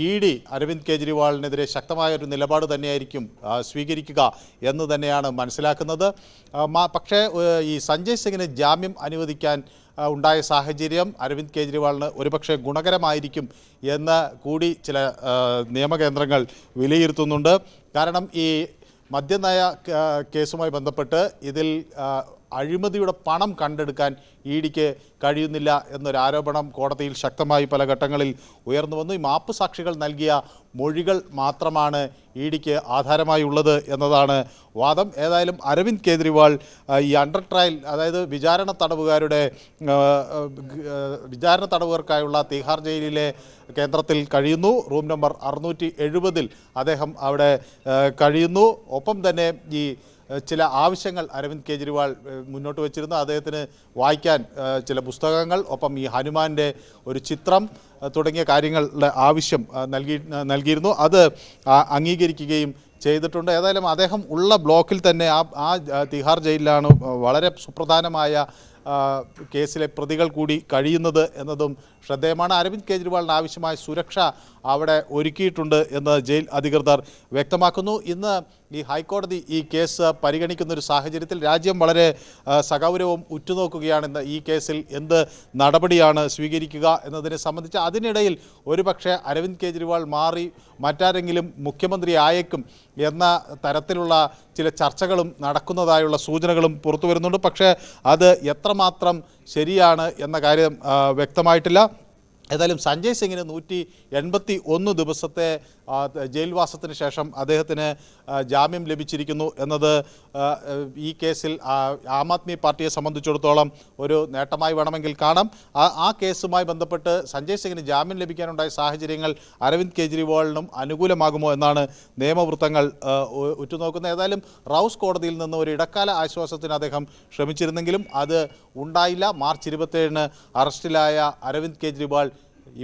ED അരവിന്ദ് കെജ്രിവാളിനെതിരെ ശക്തമായൊരു നിലപാട് തന്നെയായിരിക്കും സ്വീകരിക്കുക എന്ന് തന്നെയാണ് മനസ്സിലാക്കുന്നത്. പക്ഷേ ഈ സഞ്ജയ് സിംഗിന് ജാമ്യം അനുവദിക്കാൻ ഉണ്ടായ സാഹചര്യം അരവിന്ദ് കെജ്രിവാളിന് ഒരുപക്ഷെ ഗുണകരമായിരിക്കും എന്ന് കൂടി ചില നിയമകേന്ദ്രങ്ങൾ വിലയിരുത്തുന്നുണ്ട്. കാരണം ഈ മദ്യനയ കേസുമായി ബന്ധപ്പെട്ട് ഇതിൽ അഴിമതിയുടെ പണം കണ്ടെടുക്കാൻ ഇഡിക്ക് കഴിയുന്നില്ല എന്നൊരു ആരോപണം കോടതിയിൽ ശക്തമായി പല ഘട്ടങ്ങളിൽ ഉയർന്നു വന്നു. ഈ മാപ്പ് സാക്ഷികൾ നൽകിയ മൊഴികൾ മാത്രമാണ് ഇഡിക്ക് ആധാരമായി ഉള്ളത് എന്നതാണ് വാദം. ഏതായാലും അരവിന്ദ് കെജ്രിവാൾ ഈ അണ്ടർ ട്രയൽ, അതായത് വിചാരണ തടവുകാർക്കായുള്ള തിഹാർ ജയിലിലെ കേന്ദ്രത്തിൽ കഴിയുന്നു. റൂം നമ്പർ 670 അദ്ദേഹം അവിടെ കഴിയുന്നു. ഒപ്പം തന്നെ ഈ ചില ആവശ്യങ്ങൾ അരവിന്ദ് കെജ്രിവാൾ മുന്നോട്ട് വച്ചിരുന്നു. അദ്ദേഹത്തിന് വായിക്കാൻ ചില പുസ്തകങ്ങൾ, ഒപ്പം ഈ ഹനുമാൻ്റെ ഒരു ചിത്രം തുടങ്ങിയ കാര്യങ്ങളുടെ ആവശ്യം നൽകിയിരുന്നു. അത് അംഗീകരിക്കുകയും ചെയ്തിട്ടുണ്ട്. ഏതായാലും അദ്ദേഹം ഉള്ള ബ്ലോക്കിൽ തന്നെ ആ തിഹാർ ജയിലിലാണ് വളരെ സുപ്രധാനമായ കേസിലെ പ്രതികൾ കൂടി കഴിയുന്നത് എന്നതും ശ്രദ്ധേയമാണ്. അരവിന്ദ് കെജ്രിവാളിന് ആവശ്യമായ സുരക്ഷ അവിടെ ഒരുക്കിയിട്ടുണ്ട് എന്ന് ജയിൽ അധികൃതർ വ്യക്തമാക്കുന്നു. ഇന്ന് ഈ ഹൈക്കോടതി ഈ കേസ് പരിഗണിക്കുന്ന ഒരു സാഹചര്യത്തിൽ രാജ്യം വളരെ സഗൗരവം ഉറ്റുനോക്കുകയാണ് ഈ കേസിൽ എന്ത് നടപടിയാണ് സ്വീകരിക്കുക എന്നതിനെ സംബന്ധിച്ച്. അതിനിടയിൽ ഒരുപക്ഷെ അരവിന്ദ് കെജ്രിവാൾ മാറി മറ്റാരെങ്കിലും മുഖ്യമന്ത്രി ആയേക്കും എന്ന തരത്തിലുള്ള ചില ചർച്ചകളും നടക്കുന്നതായുള്ള സൂചനകളും പുറത്തു വരുന്നുണ്ട്. പക്ഷേ അത് എത്രമാത്രം ശരിയാണ് എന്ന കാര്യം വ്യക്തമായിട്ടില്ല. ഏതായാലും സഞ്ജയ് സിംഗിന് 181 ദിവസത്തെ ജയിൽവാസത്തിന് ശേഷം അദ്ദേഹത്തിന് ജാമ്യം ലഭിച്ചിരിക്കുന്നു എന്നത് ഈ കേസിൽ ആം ആദ്മി പാർട്ടിയെ സംബന്ധിച്ചിടത്തോളം ഒരു നേട്ടമായി വേണമെങ്കിൽ കാണാം. ആ കേസുമായി ബന്ധപ്പെട്ട് സഞ്ജയ് സിംഗിന് ജാമ്യം ലഭിക്കാനുണ്ടായ സാഹചര്യങ്ങൾ അരവിന്ദ് കെജ്രിവാളിനും അനുകൂലമാകുമോ എന്നാണ് നിയമവൃത്തങ്ങൾ ഉറ്റുനോക്കുന്നത്. ഏതായാലും റൌസ് കോടതിയിൽ നിന്ന് ഒരു ഇടക്കാല ആശ്വാസത്തിന് അദ്ദേഹം ശ്രമിച്ചിരുന്നെങ്കിലും അത് ഉണ്ടായില്ല. മാർച്ച് 27 അറസ്റ്റിലായ അരവിന്ദ് കെജ്രിവാൾ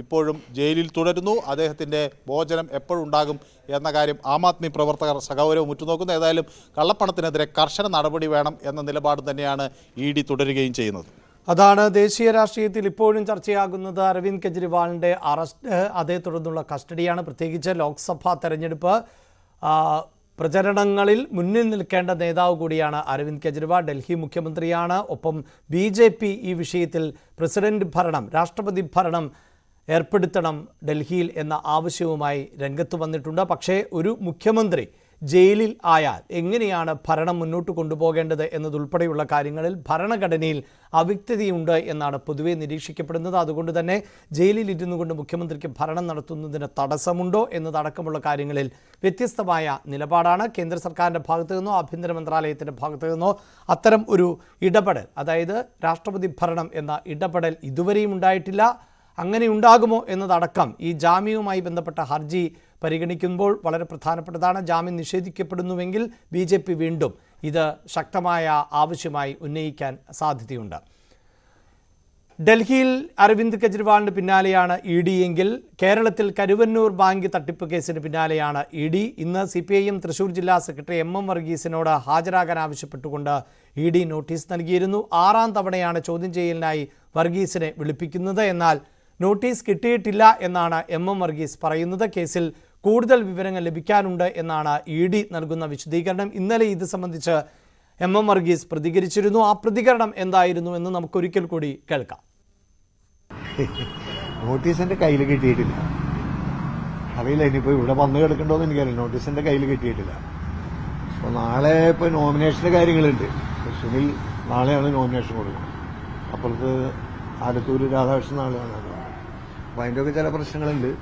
ഇപ്പോഴും ജയിലിൽ തുടരുന്നു. അദ്ദേഹത്തിൻ്റെ മോചനം എപ്പോഴുണ്ടാകും എന്ന കാര്യം ആം ആദ്മി പ്രവർത്തകർ സഗൗരവം ഉറ്റുനോക്കുന്നു. ഏതായാലും കള്ളപ്പണത്തിനെതിരെ കർശന നടപടി വേണം എന്ന നിലപാട് തന്നെയാണ് ഇഡി തുടരുകയും ചെയ്യുന്നത്. അതാണ് ദേശീയ രാഷ്ട്രീയത്തിൽ ഇപ്പോഴും ചർച്ചയാകുന്നത്. അരവിന്ദ് കെജ്രിവാളിൻ്റെ അറസ്റ്റ്, അതേ തുടർന്നുള്ള കസ്റ്റഡിയാണ്. പ്രത്യേകിച്ച് ലോക്സഭാ തെരഞ്ഞെടുപ്പ് പ്രചരണങ്ങളിൽ മുന്നിൽ നിൽക്കേണ്ട നേതാവ് കൂടിയാണ് അരവിന്ദ് കെജ്രിവാൾ. ഡൽഹി മുഖ്യമന്ത്രിയാണ്. ഒപ്പം BJP ഈ വിഷയത്തിൽ പ്രസിഡന്റ് ഭരണം, രാഷ്ട്രപതി ഭരണം ഏർപ്പെടുത്തണം ഡൽഹിയിൽ എന്ന ആവശ്യവുമായി രംഗത്ത് വന്നിട്ടുണ്ട്. പക്ഷേ ഒരു മുഖ്യമന്ത്രി ജയിലിൽ ആയാൽ എങ്ങനെയാണ് ഭരണം മുന്നോട്ട് കൊണ്ടുപോകേണ്ടത് എന്നതുൾപ്പെടെയുള്ള കാര്യങ്ങളിൽ ഭരണഘടനയിൽ അവ്യക്തതയുണ്ട് എന്നാണ് പൊതുവെ നിരീക്ഷിക്കപ്പെടുന്നത്. അതുകൊണ്ട് തന്നെ ജയിലിൽ ഇരുന്നു കൊണ്ട് മുഖ്യമന്ത്രിക്ക് ഭരണം നടത്തുന്നതിന് തടസ്സമുണ്ടോ എന്നതടക്കമുള്ള കാര്യങ്ങളിൽ വ്യത്യസ്തമായ നിലപാടാണ് കേന്ദ്ര സർക്കാരിൻ്റെ ഭാഗത്തു നിന്നോ ആഭ്യന്തര മന്ത്രാലയത്തിൻ്റെ ഭാഗത്തു നിന്നോ. അത്തരം ഒരു ഇടപെടൽ, അതായത് രാഷ്ട്രപതി ഭരണം എന്ന ഇടപെടൽ ഇതുവരെയും ഉണ്ടായിട്ടില്ല. അങ്ങനെ ഉണ്ടാകുമോ എന്നതടക്കം ഈ ജാമ്യവുമായി ബന്ധപ്പെട്ട ഹർജി പരിഗണിക്കുമ്പോൾ വളരെ പ്രധാനപ്പെട്ടതാണ്. ജാമ്യം നിഷേധിക്കപ്പെടുന്നുവെങ്കിൽ BJP വീണ്ടും ഇത് ശക്തമായ ആവശ്യമായി ഉന്നയിക്കാൻ സാധ്യതയുണ്ട്. ഡൽഹിയിൽ അരവിന്ദ് കെജ്രിവാളിന് പിന്നാലെയാണ് ED എങ്കിൽ കേരളത്തിൽ കരുവന്നൂർ ബാങ്ക് തട്ടിപ്പ് കേസിന് പിന്നാലെയാണ് ED. ഇന്ന് CPIM തൃശൂർ ജില്ലാ സെക്രട്ടറി MM വർഗീസിനോട് ഹാജരാകാൻ ആവശ്യപ്പെട്ടുകൊണ്ട് ED നോട്ടീസ് നൽകിയിരുന്നു. 6ാം തവണയാണ് ചോദ്യം ചെയ്യലിനായി വർഗീസിനെ വിളിപ്പിക്കുന്നത്. എന്നാൽ നോട്ടീസ് കിട്ടിയിട്ടില്ല എന്നാണ് MM വർഗീസ് പറയുന്നത്. കേസിൽ കൂടുതൽ വിവരങ്ങൾ ലഭിക്കാനുണ്ട് എന്നാണ് ED നൽകുന്ന വിശദീകരണം. ഇന്നലെ ഇത് സംബന്ധിച്ച് MM വർഗീസ് പ്രതികരിച്ചിരുന്നു. ആ പ്രതികരണം എന്തായിരുന്നു എന്ന് നമുക്കൊരിക്കൽ കൂടി കേൾക്കാം. നോട്ടീസ് എൻ്റെ കയ്യിൽ കിട്ടിയിട്ടില്ല. അറിയില്ല, ഇനിയിപ്പോൾ ഇവിടെ വന്ന് കിടക്കണ്ടോന്ന് എനിക്കറിയില്ല. നോട്ടീസ് എൻ്റെ കയ്യിൽ കിട്ടിയിട്ടില്ല. അപ്പോൾ നാളെ ഇപ്പോൾ നോമിനേഷൻ്റെ കാര്യങ്ങളുണ്ട്. സുനിൽ നാളെയാണ് നോമിനേഷൻ കൊടുക്കുന്നത്. അപ്പുറത്ത് ആലത്തൂർ രാധാകൃഷ്ണൻ നാളെയാണ്. അപ്പോൾ അതിൻ്റെയൊക്കെ ചില പ്രശ്നങ്ങളുണ്ട്.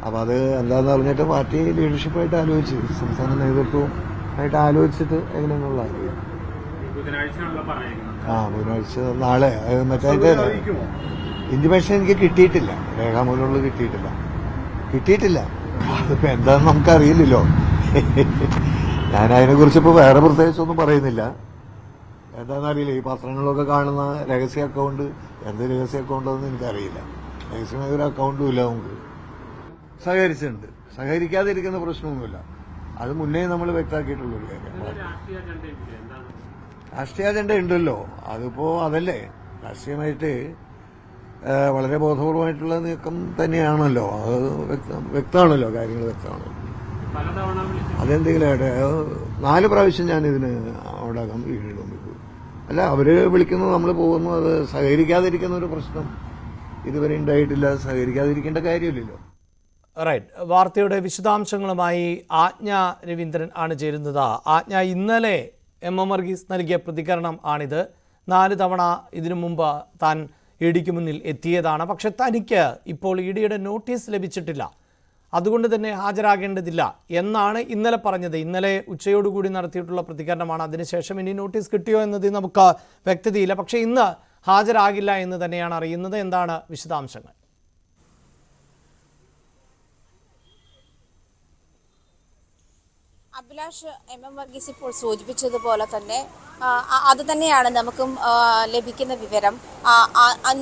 അപ്പോൾ അത് എന്താണെന്ന് പറഞ്ഞിട്ട് പാർട്ടി ലീഡർഷിപ്പായിട്ട് ആലോചിച്ച്, സംസ്ഥാന നേതൃത്വവും ആയിട്ട് ആലോചിച്ചിട്ട് എങ്ങനെയാണുള്ള ബുധനാഴ്ച നാളെ മറ്റേ ഇൻറ്റിമേഷൻ എനിക്ക് കിട്ടിയിട്ടില്ല. രേഖാമൂലമുള്ളത് കിട്ടിയിട്ടില്ല. അതിപ്പോൾ എന്താണെന്ന് നമുക്കറിയില്ലല്ലോ. ഞാൻ അതിനെക്കുറിച്ചിപ്പോൾ വേറെ പ്രത്യേകിച്ചൊന്നും പറയുന്നില്ല. എന്താണെന്നറിയില്ല. ഈ പത്രങ്ങളിലൊക്കെ കാണുന്ന രഹസ്യ അക്കൗണ്ട് എന്ത് രഹസ്യ അക്കൗണ്ടെന്ന് എനിക്കറിയില്ല. രഹസ്യമായ ഒരു അക്കൗണ്ടും ഇല്ല. നമുക്ക് സഹകരിച്ചിട്ടുണ്ട്. സഹകരിക്കാതിരിക്കുന്ന പ്രശ്നമൊന്നുമില്ല. അത് മുന്നേ നമ്മൾ വ്യക്തമാക്കിയിട്ടുള്ളൊരു കാര്യം. രാഷ്ട്രീയ അജണ്ട ഉണ്ടല്ലോ. അതിപ്പോ അതല്ലേ രാഷ്ട്രീയമായിട്ട് വളരെ ബോധപൂർവമായിട്ടുള്ള നീക്കം തന്നെയാണല്ലോ. അത് വ്യക്തമാണല്ലോ, കാര്യങ്ങൾ വ്യക്തമാണ്. അതെന്തെങ്കിലും 4 പ്രാവശ്യം ഞാൻ ഇതിന് അവിടെ വീടും അല്ല, അവര് വിളിക്കുന്നു, നമ്മൾ പോകുന്നു. അത് സഹകരിക്കാതിരിക്കുന്ന ഒരു പ്രശ്നം ഇതുവരെ ഉണ്ടായിട്ടില്ല. സഹകരിക്കാതിരിക്കേണ്ട കാര്യമില്ലല്ലോ. റൈറ്റ്. വാർത്തയുടെ വിശദാംശങ്ങളുമായി ആജ്ഞ രവീന്ദ്രൻ ആണ് ചേരുന്നത്. ആജ്ഞ, ഇന്നലെ എം വർഗീസ് നൽകിയ പ്രതികരണം ആണിത്. 4 തവണ ഇതിനു മുമ്പ് താൻ ഇഡിക്ക് മുന്നിൽ എത്തിയതാണ്. പക്ഷെ തനിക്ക് ഇപ്പോൾ ഇഡിയുടെ നോട്ടീസ് ലഭിച്ചിട്ടില്ല, അതുകൊണ്ട് തന്നെ ഹാജരാകേണ്ടതില്ല എന്നാണ് ഇന്നലെ പറഞ്ഞത്. ഇന്നലെ ഉച്ചയോടുകൂടി നടത്തിയിട്ടുള്ള പ്രതികരണമാണ്. അതിനുശേഷം ഇനി നോട്ടീസ് കിട്ടിയോ എന്നതിൽ നമുക്ക് വ്യക്തതയില്ല. പക്ഷേ ഇന്ന് ഹാജരാകില്ല എന്ന് തന്നെയാണ് അറിയുന്നത്. എന്താണ് വിശദാംശങ്ങൾ? അഭിലാഷ്, എം വർഗീസ് ഇപ്പോൾ സൂചിപ്പിച്ചതുപോലെ തന്നെ അത് തന്നെയാണ് നമുക്കും ലഭിക്കുന്ന വിവരം.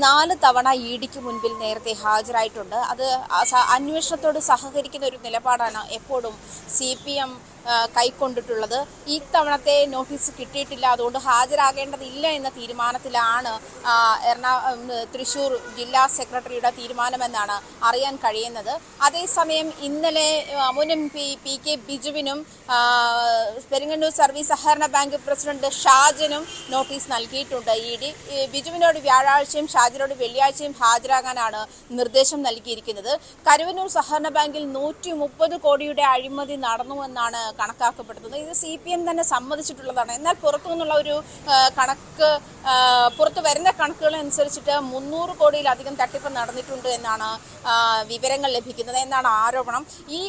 4 തവണ ഇഡിക്ക് മുൻപിൽ നേരത്തെ ഹാജരായിട്ടുണ്ട്. അത് അന്വേഷണത്തോട് സഹകരിക്കുന്ന ഒരു നിലപാടാണ് എപ്പോഴും CPM കൈക്കൊണ്ടിട്ടുള്ളത്. ഈ തവണത്തെ നോട്ടീസ് കിട്ടിയിട്ടില്ല, അതുകൊണ്ട് ഹാജരാകേണ്ടതില്ല എന്ന തീരുമാനത്തിലാണ് തൃശൂർ ജില്ലാ സെക്രട്ടറിയുടെ തീരുമാനമെന്നാണ് അറിയാൻ കഴിയുന്നത്. അതേസമയം ഇന്നലെ മുൻ MP PK ബിജുവിനും പെരിങ്ങന്നൂർ സർവീസ് സഹകരണ ബാങ്ക് പ്രസിഡന്റ് ഷാജനും നോട്ടീസ് നൽകിയിട്ടുണ്ട്. ഇഡി ബിജുവിനോട് വ്യാഴാഴ്ചയും ഷാജനോട് വെള്ളിയാഴ്ചയും ഹാജരാകാനാണ് നിർദ്ദേശം നൽകിയിരിക്കുന്നത്. കരുവന്നൂർ സഹകരണ ബാങ്കിൽ 130 കോടിയുടെ അഴിമതി നടന്നുവെന്നാണ് കണക്കാക്കപ്പെടുന്നത്. ഇത് CPM തന്നെ സമ്മതിച്ചിട്ടുള്ളതാണ്. എന്നാൽ പുറത്തു നിന്നുള്ള ഒരു കണക്ക്, പുറത്തു വരുന്ന കണക്കുകൾ അനുസരിച്ചിട്ട് 300 കോടിയിലധികം തട്ടിപ്പ് നടന്നിട്ടുണ്ട് എന്നാണ് വിവരങ്ങൾ ലഭിക്കുന്നത് എന്നാണ് ആരോപണം. ഈ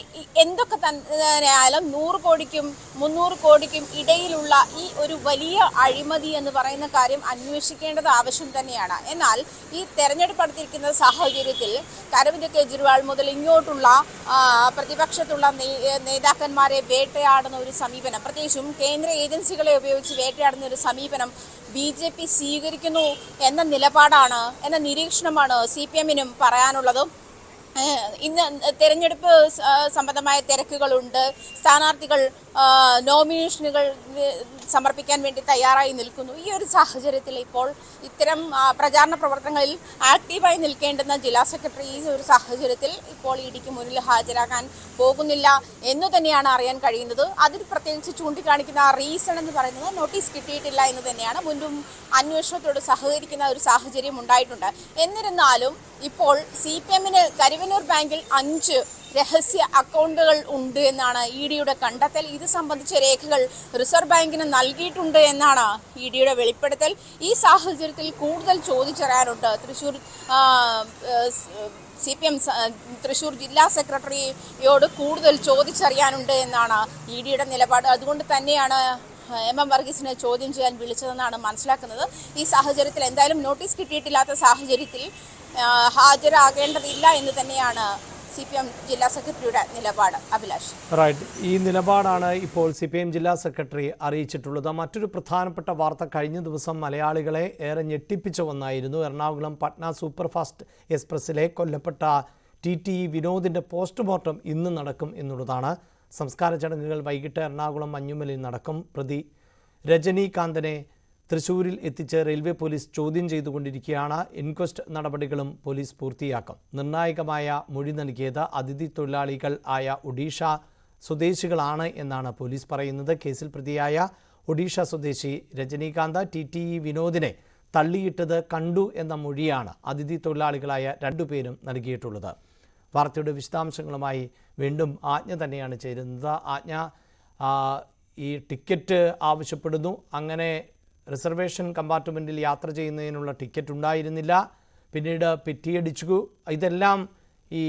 എന്തൊക്കെ തന്നെയായാലും 100 കോടിക്കും 300 കോടിക്കും ഇടയിലുള്ള ഈ ഒരു വലിയ അഴിമതി എന്ന് പറയുന്ന കാര്യം അന്വേഷിക്കേണ്ടത് ആവശ്യം തന്നെയാണ്. എന്നാൽ ഈ തെരഞ്ഞെടുപ്പ് അടുത്തിരിക്കുന്ന സാഹചര്യത്തിൽ അരവിന്ദ് കെജ്രിവാൾ മുതൽ ഇങ്ങോട്ടുള്ള പ്രതിപക്ഷത്തുള്ള നേതാക്കന്മാരെ വേട്ടയാടുന്ന ഒരു സമീപനം, പ്രത്യേകിച്ചും കേന്ദ്ര ഏജൻസികളെ ഉപയോഗിച്ച് വേട്ടയാടുന്ന ഒരു സമീപനം BJP സ്വീകരിക്കുന്നു എന്ന നിലപാടാണ്, എന്ന നിരീക്ഷണമാണ് CPM-നും പറയാനുള്ളത്. ഇന്ന് തെരഞ്ഞെടുപ്പ് സംബന്ധമായ തിരക്കുകളുണ്ട്. സ്ഥാനാർത്ഥികൾ നോമിനേഷനുകൾ സമർപ്പിക്കാൻ വേണ്ടി തയ്യാറായി നിൽക്കുന്നു. ഈ ഒരു സാഹചര്യത്തിൽ ഇപ്പോൾ ഇത്തരം പ്രചാരണ പ്രവർത്തനങ്ങളിൽ ആക്റ്റീവായി നിൽക്കേണ്ടുന്ന ജില്ലാ സെക്രട്ടറി ഈ ഒരു സാഹചര്യത്തിൽ ഇപ്പോൾ ഇഡിക്ക് മുന്നിൽ ഹാജരാകാൻ പോകുന്നില്ല എന്നു തന്നെയാണ് അറിയാൻ കഴിയുന്നത്. അതിൽ പ്രത്യേകിച്ച് ചൂണ്ടിക്കാണിക്കുന്ന റീസൺ എന്ന് പറയുന്നത് നോട്ടീസ് കിട്ടിയിട്ടില്ല എന്ന് തന്നെയാണ്. മുൻപും അന്വേഷണത്തോട് സഹകരിക്കുന്ന ഒരു സാഹചര്യം ഉണ്ടായിട്ടുണ്ട്. എന്നിരുന്നാലും ഇപ്പോൾ CPM-ന് കരുവന്നൂർ ബാങ്കിൽ 5 രഹസ്യ അക്കൗണ്ടുകൾ ഉണ്ട് എന്നാണ് ഇഡിയുടെ കണ്ടെത്തൽ. ഇത് സംബന്ധിച്ച രേഖകൾ റിസർവ് ബാങ്കിന് നൽകിയിട്ടുണ്ട് എന്നാണ് ഇഡിയുടെ വെളിപ്പെടുത്തൽ. ഈ സാഹചര്യത്തിൽ കൂടുതൽ ചോദിച്ചറിയാനുണ്ട്. CPM തൃശൂർ ജില്ലാ സെക്രട്ടറിയോട് കൂടുതൽ ചോദിച്ചറിയാനുണ്ട് എന്നാണ് ഇഡിയുടെ നിലപാട്. അതുകൊണ്ട് തന്നെയാണ് എം വർഗീസിനെ ചോദ്യം ചെയ്യാൻ വിളിച്ചതെന്നാണ് മനസ്സിലാക്കുന്നത്. ഈ സാഹചര്യത്തിൽ എന്തായാലും നോട്ടീസ് കിട്ടിയിട്ടില്ലാത്ത സാഹചര്യത്തിൽ ഹാജരാകേണ്ടതില്ല എന്ന് തന്നെയാണ് CPM ജില്ലാ സെക്രട്ടറിയുടെ നിലപാട്. അഭിലാഷ്, റൈറ്റ്, ഈ നിലപാടാണ് ഇപ്പോൾ CPM ജില്ലാ സെക്രട്ടറി അറിയിച്ചിട്ടുള്ളത്. മറ്റൊരു പ്രധാനപ്പെട്ട വാർത്ത കഴിഞ്ഞ ദിവസം മലയാളികളെ ഏറെ ഞെട്ടിപ്പിച്ച ഒന്നായിരുന്നു. എറണാകുളം പട്ന സൂപ്പർഫാസ്റ്റ് എക്സ്പ്രസ്സിലെ കൊല്ലപ്പെട്ട TTE വിനോദിൻ്റെ പോസ്റ്റ്മോർട്ടം ഇന്ന് നടക്കും എന്നുള്ളതാണ്. സംസ്കാര ചടങ്ങുകൾ വൈകിട്ട് എറണാകുളം മഞ്ഞുമലയിൽ നടക്കും. പ്രതി രജനീകാന്തിനെ തൃശ്ശൂരിൽ എത്തിച്ച് റെയിൽവേ പോലീസ് ചോദ്യം ചെയ്തുകൊണ്ടിരിക്കുകയാണ്. ഇൻക്വസ്റ്റ് നടപടികളും പോലീസ് പൂർത്തിയാക്കും. നിർണായകമായ മൊഴി നൽകിയത് അതിഥി തൊഴിലാളികൾ ആയ ഒഡീഷ സ്വദേശികളാണ് എന്നാണ് പോലീസ് പറയുന്നത്. കേസിൽ പ്രതിയായ ഒഡീഷ സ്വദേശി രജനീകാന്ത് TTE വിനോദിനെ തള്ളിയിട്ടത് കണ്ടു എന്ന മൊഴിയാണ് അതിഥി തൊഴിലാളികളായ 2 പേരും നൽകിയിട്ടുള്ളത്. വാർത്തയുടെ വിശദാംശങ്ങളുമായി വീണ്ടും ആജ്ഞ തന്നെയാണ് ചേരുന്നത്. ആജ്ഞ, ഈ ടിക്കറ്റ് ആവശ്യപ്പെടുന്നു. അങ്ങനെ റിസർവേഷൻ കമ്പാർട്ട്മെൻറ്റിൽ യാത്ര ചെയ്യുന്നതിനുള്ള ടിക്കറ്റ് ഉണ്ടായിരുന്നില്ല, പിന്നീട് പെറ്റിയടിച്ചു. ഇതെല്ലാം ഈ